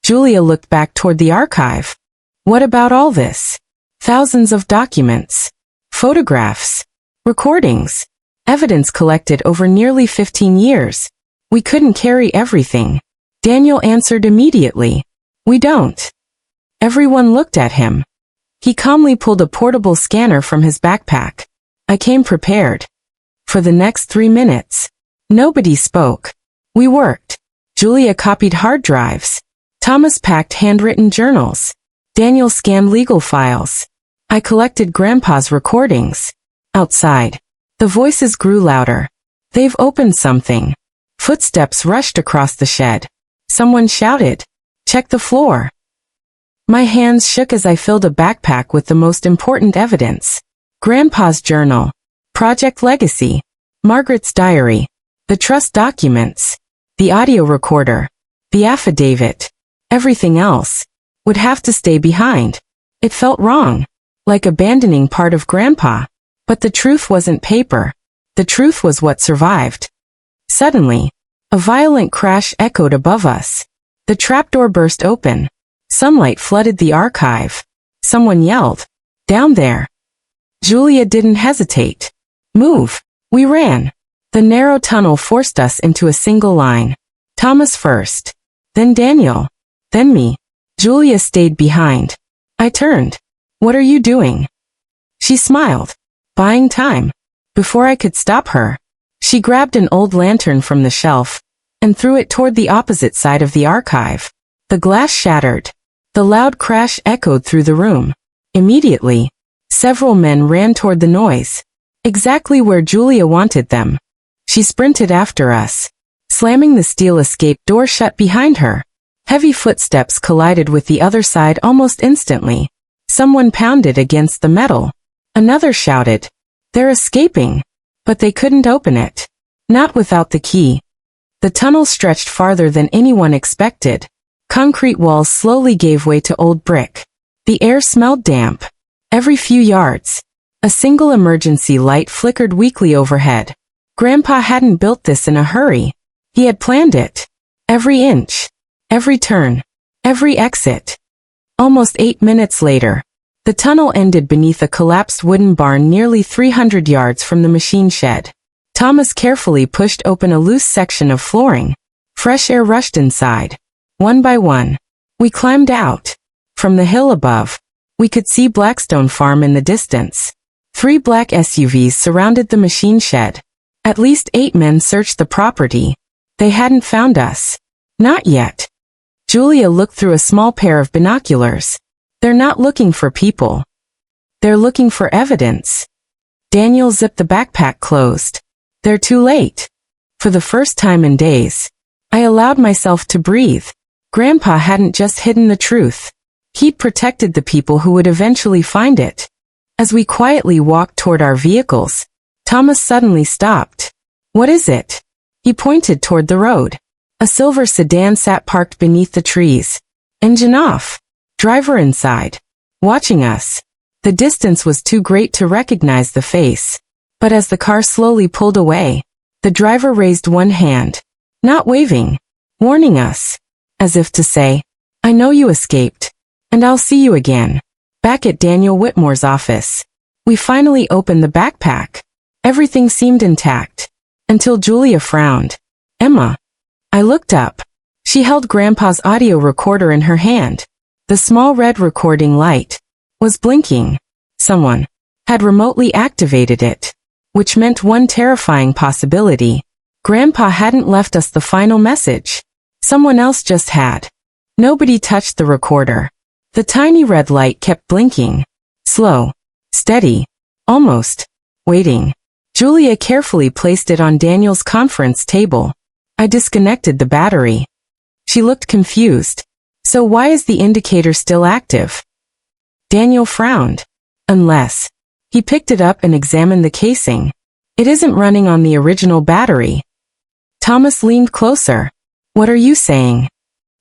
Julia looked back toward the archive. What about all this? Thousands of documents. Photographs. Recordings. Evidence collected over nearly 15 years. We couldn't carry everything. Daniel answered immediately. We don't. Everyone looked at him. He calmly pulled a portable scanner from his backpack. I came prepared. For the next 3 minutes, nobody spoke. We worked. Julia copied hard drives. Thomas packed handwritten journals. Daniel scanned legal files. I collected Grandpa's recordings. Outside, the voices grew louder. They've opened something. Footsteps rushed across the shed. Someone shouted, "Check the floor." My hands shook as I filled a backpack with the most important evidence. Grandpa's journal, Project Legacy, Margaret's diary, the trust documents, the audio recorder, the affidavit. Everything else would have to stay behind. It felt wrong, like abandoning part of Grandpa. But the truth wasn't paper. The truth was what survived. Suddenly, a violent crash echoed above us. The trapdoor burst open. Sunlight flooded the archive. Someone yelled, "Down there!" Julia didn't hesitate. "Move!" We ran. The narrow tunnel forced us into a single line. Thomas first. Then Daniel. Then me. Julia stayed behind. I turned. "What are you doing?" She smiled. "Buying time." Before I could stop her, she grabbed an old lantern from the shelf and threw it toward the opposite side of the archive. The glass shattered. The loud crash echoed through the room. Immediately, several men ran toward the noise, exactly where Julia wanted them. She sprinted after us, slamming the steel escape door shut behind her. Heavy footsteps collided with the other side almost instantly. Someone pounded against the metal. Another shouted, "They're escaping!" But they couldn't open it. Not without the key. The tunnel stretched farther than anyone expected. Concrete walls slowly gave way to old brick. The air smelled damp. Every few yards, a single emergency light flickered weakly overhead. Grandpa hadn't built this in a hurry. He had planned it. Every inch, every turn, every exit. Almost 8 minutes later, the tunnel ended beneath a collapsed wooden barn nearly 300 yards from the machine shed. Thomas carefully pushed open a loose section of flooring. Fresh air rushed inside. One by one, we climbed out. From the hill above, we could see Blackstone Farm in the distance. 3 black SUVs surrounded the machine shed. At least 8 men searched the property. They hadn't found us. Not yet. Julia looked through a small pair of binoculars. They're not looking for people. They're looking for evidence. Daniel zipped the backpack closed. They're too late. For the first time in days, I allowed myself to breathe. Grandpa hadn't just hidden the truth. He'd protected the people who would eventually find it. As we quietly walked toward our vehicles, Thomas suddenly stopped. "What is it?" He pointed toward the road. A silver sedan sat parked beneath the trees. Engine off. Driver inside. Watching us. The distance was too great to recognize the face. But as the car slowly pulled away, the driver raised one hand. Not waving. Warning us. As if to say, "I know you escaped. And I'll see you again." Back at Daniel Whitmore's office, we finally opened the backpack. Everything seemed intact. Until Julia frowned. "Emma." I looked up. She held Grandpa's audio recorder in her hand. The small red recording light was blinking. Someone had remotely activated it, which meant one terrifying possibility. Grandpa hadn't left us the final message. Someone else just had. Nobody touched the recorder. The tiny red light kept blinking. Slow. Steady. Almost. Waiting. Julia carefully placed it on Daniel's conference table. I disconnected the battery. She looked confused. "So why is the indicator still active?" Daniel frowned. "Unless." He picked it up and examined the casing. "It isn't running on the original battery." Thomas leaned closer. "What are you saying?"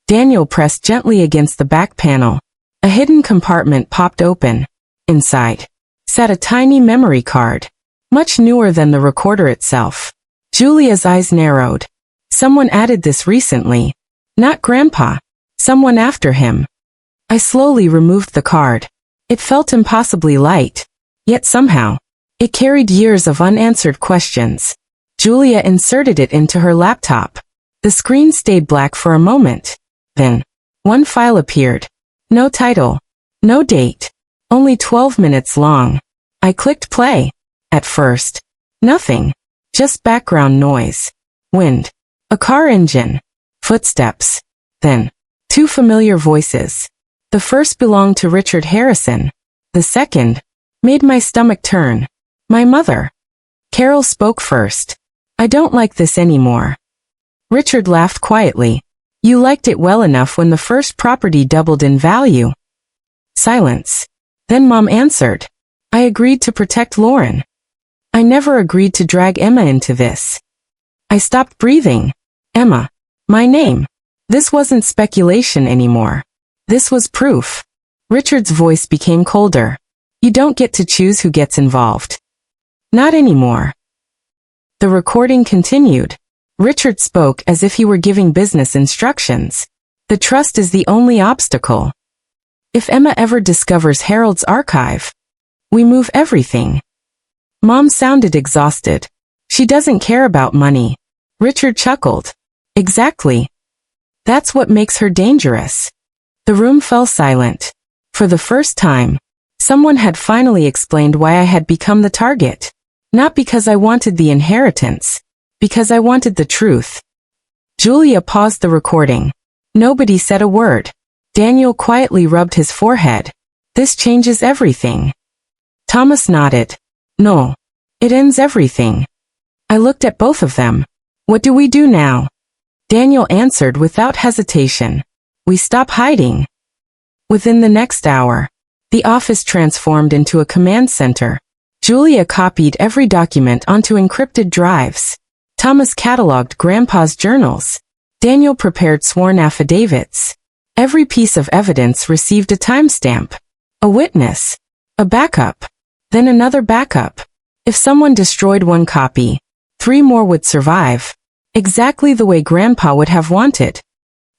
Daniel pressed gently against the back panel. A hidden compartment popped open. Inside sat a tiny memory card, much newer than the recorder itself. Julia's eyes narrowed. Someone added this recently. Not Grandpa. Someone after him. I slowly removed the card. It felt impossibly light. Yet somehow, it carried years of unanswered questions. Julia inserted it into her laptop. The screen stayed black for a moment. Then, one file appeared. No title. No date. Only 12 minutes long. I clicked play. At first, nothing. Just background noise. Wind. A car engine. Footsteps. Then, 2 familiar voices. The first belonged to Richard Harrison. The second made my stomach turn. My mother. Carol spoke first. "I don't like this anymore." Richard laughed quietly. You liked it well enough when the first property doubled in value. Silence. Then Mom answered. I agreed to protect Lauren. I never agreed to drag Emma into this. I stopped breathing. Emma. My name. This wasn't speculation anymore. This was proof. Richard's voice became colder. You don't get to choose who gets involved. Not anymore. The recording continued. Richard spoke as if he were giving business instructions. The trust is the only obstacle. If Emma ever discovers Harold's archive, we move everything. Mom sounded exhausted. She doesn't care about money. Richard chuckled. Exactly. That's what makes her dangerous. The room fell silent. For the first time, someone had finally explained why I had become the target. Not because I wanted the inheritance, because I wanted the truth. Julia paused the recording. Nobody said a word. Daniel quietly rubbed his forehead. This changes everything. Thomas nodded. No. It ends everything. I looked at both of them. What do we do now? Daniel answered without hesitation. We stop hiding. Within the next hour, the office transformed into a command center. Julia copied every document onto encrypted drives. Thomas cataloged Grandpa's journals. Daniel prepared sworn affidavits. Every piece of evidence received a timestamp, a witness, a backup, then another backup. If someone destroyed one copy, 3 more would survive, exactly the way Grandpa would have wanted.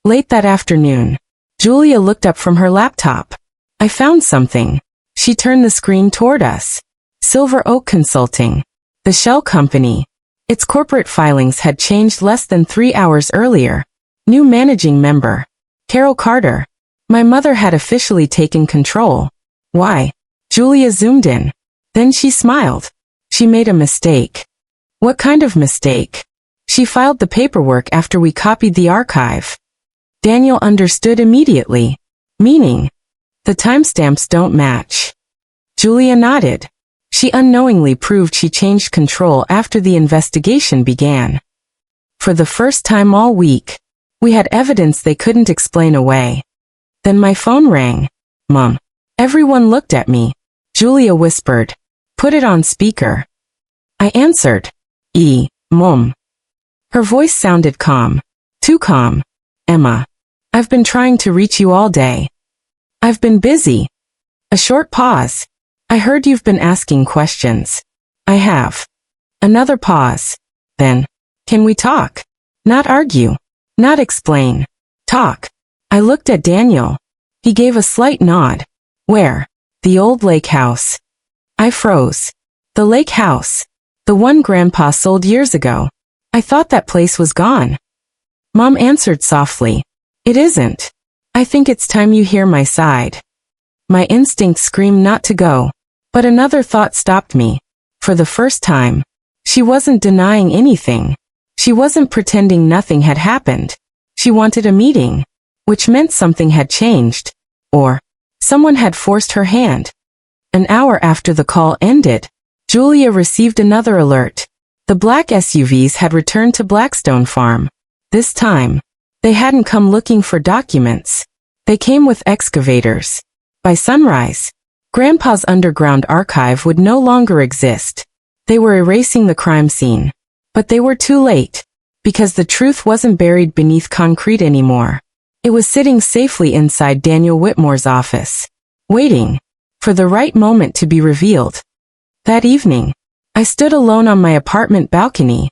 Late that afternoon, Julia looked up from her laptop. I found something. She turned the screen toward us. Silver Oak Consulting, the shell company. Its corporate filings had changed less than 3 hours earlier. New managing member, Carol Carter. My mother had officially taken control. Why? Julia zoomed in. Then she smiled. She made a mistake. What kind of mistake? She filed the paperwork after we copied the archive. Daniel understood immediately. Meaning, the timestamps don't match. Julia nodded. She unknowingly proved she changed control after the investigation began. For the first time all week, we had evidence they couldn't explain away. Then my phone rang. Mom. Everyone looked at me. Julia whispered. Put it on speaker. I answered. Mom. Her voice sounded calm. Too calm. Emma. I've been trying to reach you all day. I've been busy. A short pause. I heard you've been asking questions. I have. Another pause. Then, can we talk? Not argue. Not explain. Talk. I looked at Daniel. He gave a slight nod. Where? The old lake house. I froze. The lake house. The one Grandpa sold years ago. I thought that place was gone. Mom answered softly. It isn't. I think it's time you hear my side. My instinct screamed not to go. But another thought stopped me. For the first time, she wasn't denying anything. She wasn't pretending nothing had happened. She wanted a meeting, which meant something had changed, or someone had forced her hand. An hour after the call ended, Julia received another alert. The black SUVs had returned to Blackstone Farm. This time, they hadn't come looking for documents. They came with excavators. By sunrise, Grandpa's underground archive would no longer exist. They were erasing the crime scene. But they were too late, because the truth wasn't buried beneath concrete anymore. It was sitting safely inside Daniel Whitmore's office, waiting for the right moment to be revealed. That evening, I stood alone on my apartment balcony.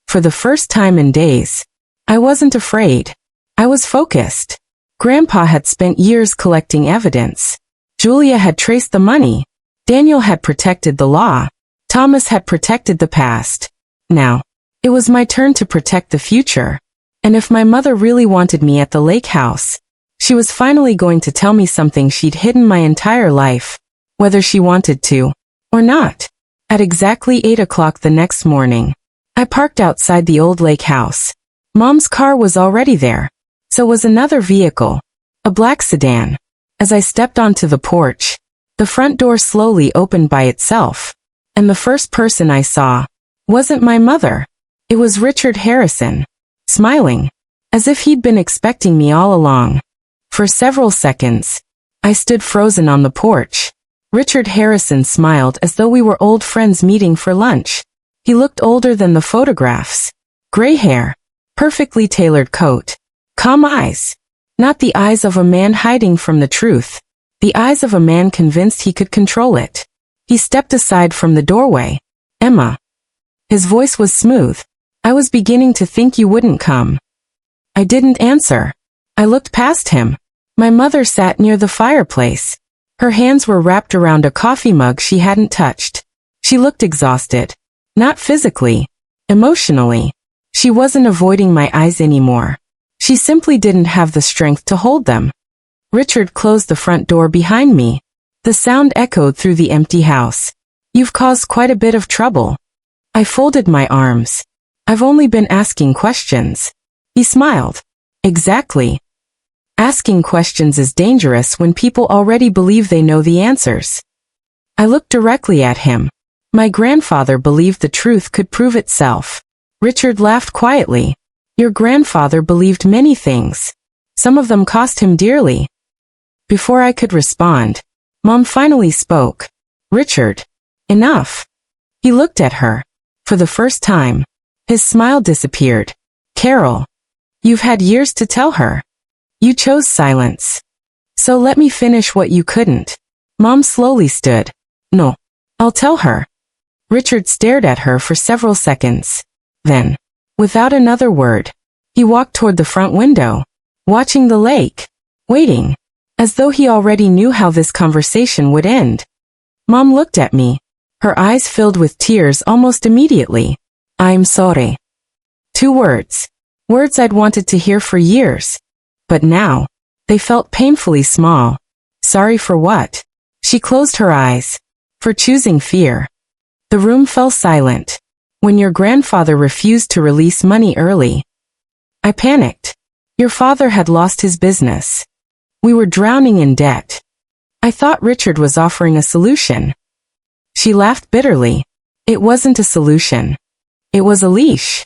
For the first time in days, I wasn't afraid. I was focused. Grandpa had spent years collecting evidence. Julia had traced the money. Daniel had protected the law. Thomas had protected the past. Now, it was my turn to protect the future. And if my mother really wanted me at the lake house, she was finally going to tell me something she'd hidden my entire life, whether she wanted to or not. At exactly 8 o'clock the next morning, I parked outside the old lake house. Mom's car was already there. So was another vehicle, a black sedan. As I stepped onto the porch, the front door slowly opened by itself. And the first person I saw wasn't my mother. It was Richard Harrison, smiling, as if he'd been expecting me all along. For several seconds, I stood frozen on the porch. Richard Harrison smiled as though we were old friends meeting for lunch. He looked older than the photographs. Gray hair, perfectly tailored coat, calm eyes. Not the eyes of a man hiding from the truth. The eyes of a man convinced he could control it. He stepped aside from the doorway. Emma. His voice was smooth. I was beginning to think you wouldn't come. I didn't answer. I looked past him. My mother sat near the fireplace. Her hands were wrapped around a coffee mug she hadn't touched. She looked exhausted. Not physically. Emotionally. She wasn't avoiding my eyes anymore. She simply didn't have the strength to hold them. Richard closed the front door behind me. The sound echoed through the empty house. You've caused quite a bit of trouble. I folded my arms. I've only been asking questions. He smiled. Exactly. Asking questions is dangerous when people already believe they know the answers. I looked directly at him. My grandfather believed the truth could prove itself. Richard laughed quietly. Your grandfather believed many things. Some of them cost him dearly. Before I could respond, Mom finally spoke. Richard. Enough. He looked at her. For the first time, his smile disappeared. Carol. You've had years to tell her. You chose silence. So let me finish what you couldn't. Mom slowly stood. No. I'll tell her. Richard stared at her for several seconds. Then, without another word, he walked toward the front window, watching the lake, waiting, as though he already knew how this conversation would end. Mom looked at me. Her eyes filled with tears almost immediately. I'm sorry. 2 words. Words I'd wanted to hear for years. But now, they felt painfully small. Sorry for what? She closed her eyes. For choosing fear. The room fell silent. When your grandfather refused to release money early. I panicked. Your father had lost his business. We were drowning in debt. I thought Richard was offering a solution. She laughed bitterly. It wasn't a solution. It was a leash.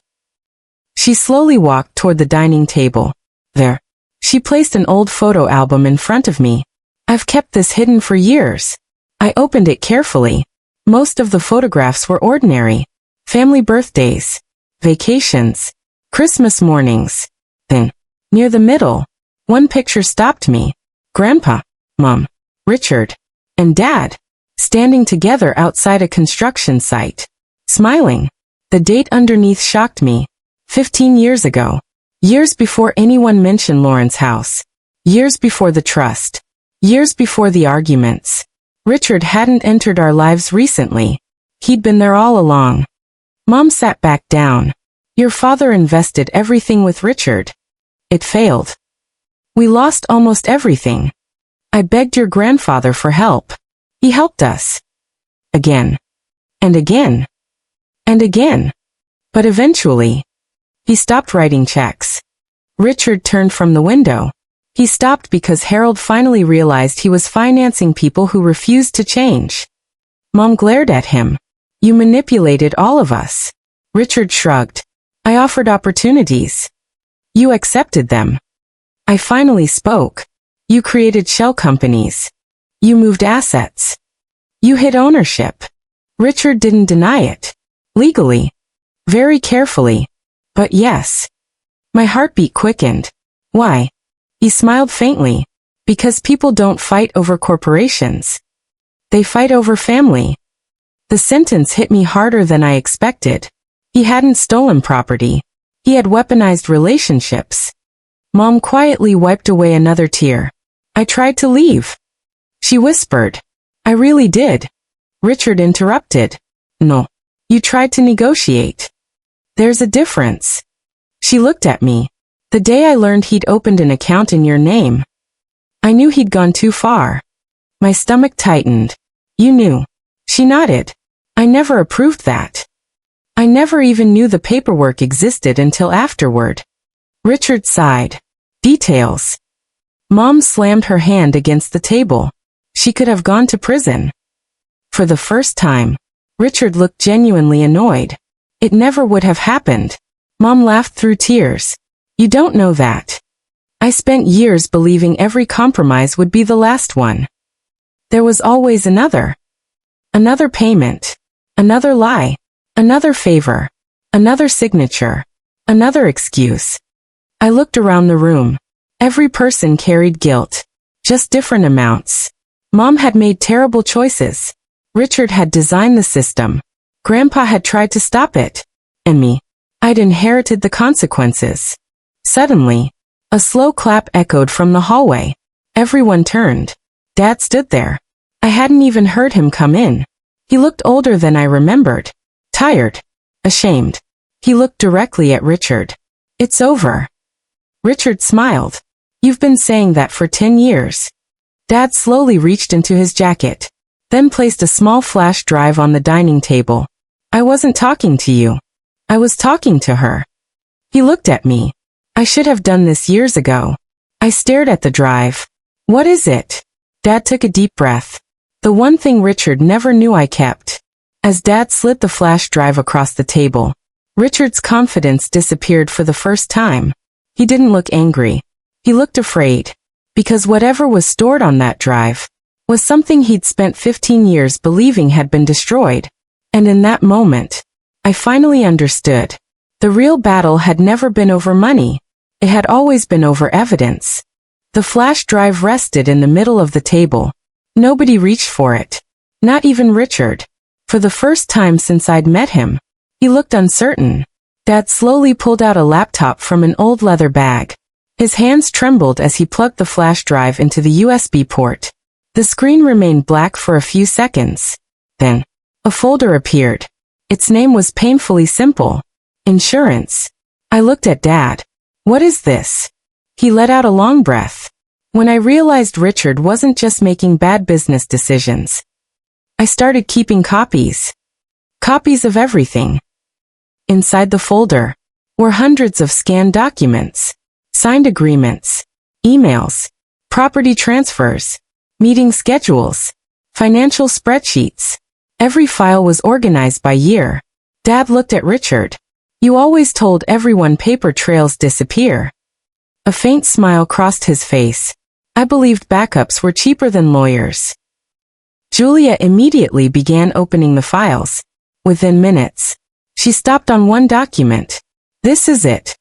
She slowly walked toward the dining table. There. She placed an old photo album in front of me. I've kept this hidden for years. I opened it carefully. Most of the photographs were ordinary. Family birthdays, vacations, Christmas mornings. Then, near the middle, one picture stopped me. Grandpa, Mom, Richard, and Dad, standing together outside a construction site, smiling. The date underneath shocked me. 15 years ago. Years before anyone mentioned Lauren's house. Years before the trust. Years before the arguments. Richard hadn't entered our lives recently. He'd been there all along. Mom sat back down. Your father invested everything with Richard. It failed. We lost almost everything. I begged your grandfather for help. He helped us. Again. And again. And again. But eventually, he stopped writing checks. Richard turned from the window. He stopped because Harold finally realized he was financing people who refused to change. Mom glared at him. You manipulated all of us. Richard shrugged. I offered opportunities. You accepted them. I finally spoke. You created shell companies. You moved assets. You hid ownership. Richard didn't deny it. Legally. Very carefully. But yes. My heartbeat quickened. Why? He smiled faintly. Because people don't fight over corporations. They fight over family. The sentence hit me harder than I expected. He hadn't stolen property. He had weaponized relationships. Mom quietly wiped away another tear. I tried to leave. She whispered. I really did. Richard interrupted. No. You tried to negotiate. There's a difference. She looked at me. The day I learned he'd opened an account in your name. I knew he'd gone too far. My stomach tightened. You knew. She nodded. I never approved that. I never even knew the paperwork existed until afterward. Richard sighed. Details. Mom slammed her hand against the table. She could have gone to prison. For the first time, Richard looked genuinely annoyed. It never would have happened. Mom laughed through tears. You don't know that. I spent years believing every compromise would be the last one. There was always another. Another payment. Another lie. Another favor. Another signature. Another excuse. I looked around the room. Every person carried guilt. Just different amounts. Mom had made terrible choices. Richard had designed the system. Grandpa had tried to stop it. And me. I'd inherited the consequences. Suddenly, a slow clap echoed from the hallway. Everyone turned. Dad stood there. I hadn't even heard him come in. He looked older than I remembered. Tired. Ashamed. He looked directly at Richard. It's over. Richard smiled. You've been saying that for 10 years. Dad slowly reached into his jacket, then placed a small flash drive on the dining table. I wasn't talking to you. I was talking to her. He looked at me. I should have done this years ago. I stared at the drive. What is it? Dad took a deep breath. The one thing Richard never knew I kept. As Dad slid the flash drive across the table, Richard's confidence disappeared for the first time. He didn't look angry. He looked afraid. Because whatever was stored on that drive was something he'd spent 15 years believing had been destroyed. And in that moment, I finally understood. The real battle had never been over money. It had always been over evidence. The flash drive rested in the middle of the table. Nobody reached for it. Not even Richard. For the first time since I'd met him, he looked uncertain. Dad slowly pulled out a laptop from an old leather bag. His hands trembled as he plugged the flash drive into the USB port. The screen remained black for a few seconds. Then, a folder appeared. Its name was painfully simple. Insurance. I looked at Dad. What is this? He let out a long breath. When I realized Richard wasn't just making bad business decisions. I started keeping copies. Copies of everything. Inside the folder were hundreds of scanned documents, signed agreements, emails, property transfers, meeting schedules, financial spreadsheets. Every file was organized by year. Dad looked at Richard. You always told everyone paper trails disappear. A faint smile crossed his face. I believed backups were cheaper than lawyers. Julia immediately began opening the files. Within minutes, she stopped on one document. This is it.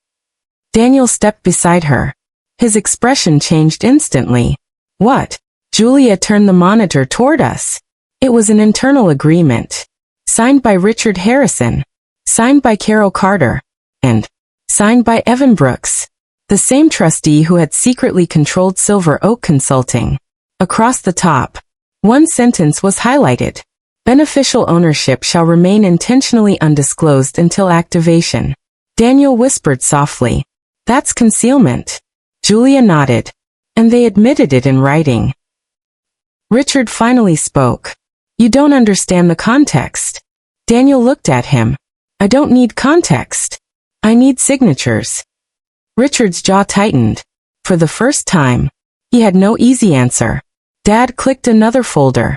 Daniel stepped beside her. His expression changed instantly. What? Julia turned the monitor toward us. It was an internal agreement. Signed by Richard Harrison. Signed by Carol Carter. And signed by Evan Brooks, the same trustee who had secretly controlled Silver Oak Consulting. Across the top, one sentence was highlighted. Beneficial ownership shall remain intentionally undisclosed until activation. Daniel whispered softly. That's concealment. Julia nodded. And they admitted it in writing. Richard finally spoke. You don't understand the context. Daniel looked at him. I don't need context. I need signatures. Richard's jaw tightened. For the first time, he had no easy answer. Dad clicked another folder.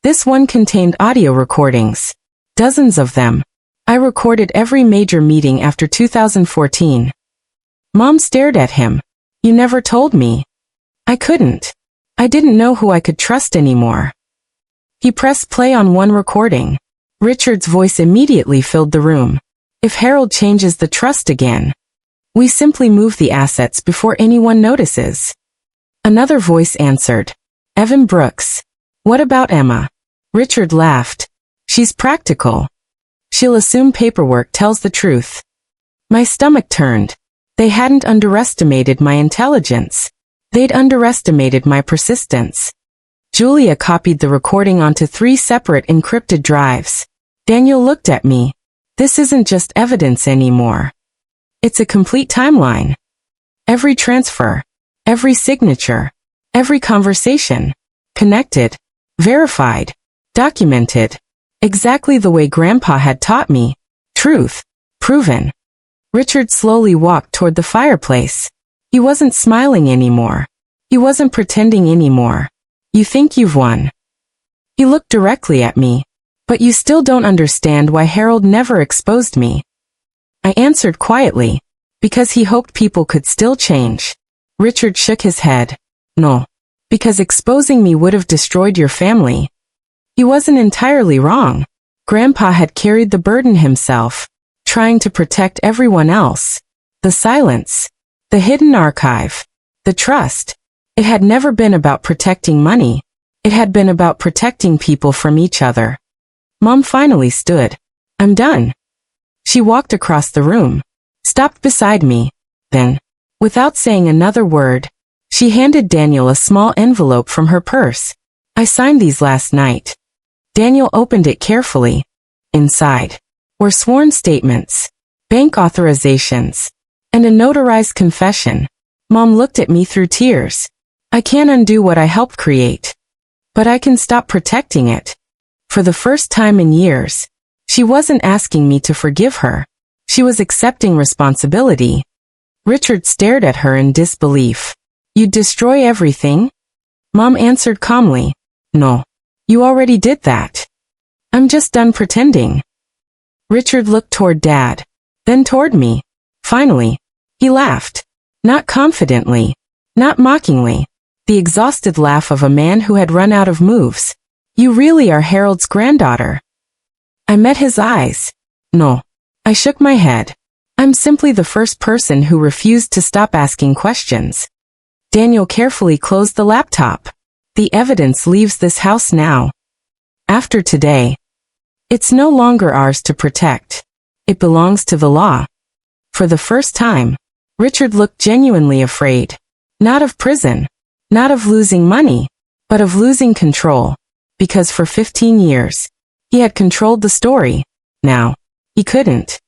This one contained audio recordings. Dozens of them. I recorded every major meeting after 2014. Mom stared at him. You never told me. I couldn't. I didn't know who I could trust anymore. He pressed play on one recording. Richard's voice immediately filled the room. If Harold changes the trust again, we simply move the assets before anyone notices. Another voice answered. Evan Brooks. What about Emma? Richard laughed. She's practical. She'll assume paperwork tells the truth. My stomach turned. They hadn't underestimated my intelligence. They'd underestimated my persistence. Julia copied the recording onto 3 separate encrypted drives. Daniel looked at me. This isn't just evidence anymore. It's a complete timeline. Every transfer, every signature, every conversation, connected, verified, documented, exactly the way Grandpa had taught me. Truth, proven. Richard slowly walked toward the fireplace. He wasn't smiling anymore. He wasn't pretending anymore. You think you've won. He looked directly at me. But you still don't understand why Harold never exposed me. I answered quietly, because he hoped people could still change. Richard shook his head. No. Because exposing me would have destroyed your family. He wasn't entirely wrong. Grandpa had carried the burden himself, trying to protect everyone else. The silence, the hidden archive, the trust. It had never been about protecting money. It had been about protecting people from each other. Mom finally stood. I'm done. She walked across the room, stopped beside me. Then, without saying another word, she handed Daniel a small envelope from her purse. I signed these last night. Daniel opened it carefully. Inside were sworn statements, bank authorizations, and a notarized confession. Mom looked at me through tears. I can't undo what I helped create, but I can stop protecting it. For the first time in years, she wasn't asking me to forgive her. She was accepting responsibility. Richard stared at her in disbelief. You'd destroy everything? Mom answered calmly. No. You already did that. I'm just done pretending. Richard looked toward Dad, then toward me. Finally, he laughed. Not confidently, not mockingly. The exhausted laugh of a man who had run out of moves. You really are Harold's granddaughter. I met his eyes. No. I shook my head. I'm simply the first person who refused to stop asking questions. Daniel carefully closed the laptop. The evidence leaves this house now. After today, it's no longer ours to protect. It belongs to the law. For the first time, Richard looked genuinely afraid. Not of prison, not of losing money, but of losing control. Because for 15 years, he had controlled the story. Now, he couldn't.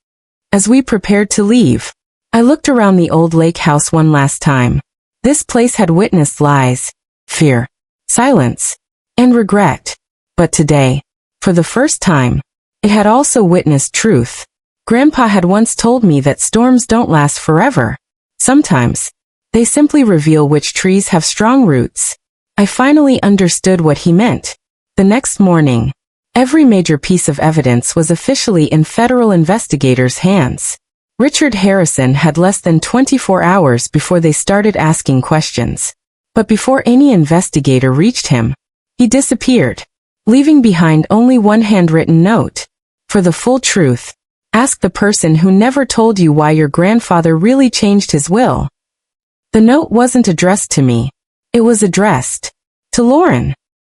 As we prepared to leave, I looked around the old lake house one last time. This place had witnessed lies, fear, silence, and regret. But today, for the first time, it had also witnessed truth. Grandpa had once told me that storms don't last forever. Sometimes, they simply reveal which trees have strong roots. I finally understood what he meant. The next morning, every major piece of evidence was officially in federal investigators' hands. Richard Harrison had less than 24 hours before they started asking questions. But before any investigator reached him, he disappeared, leaving behind only one handwritten note. For the full truth, ask the person who never told you why your grandfather really changed his will. The note wasn't addressed to me. It was addressed to Lauren.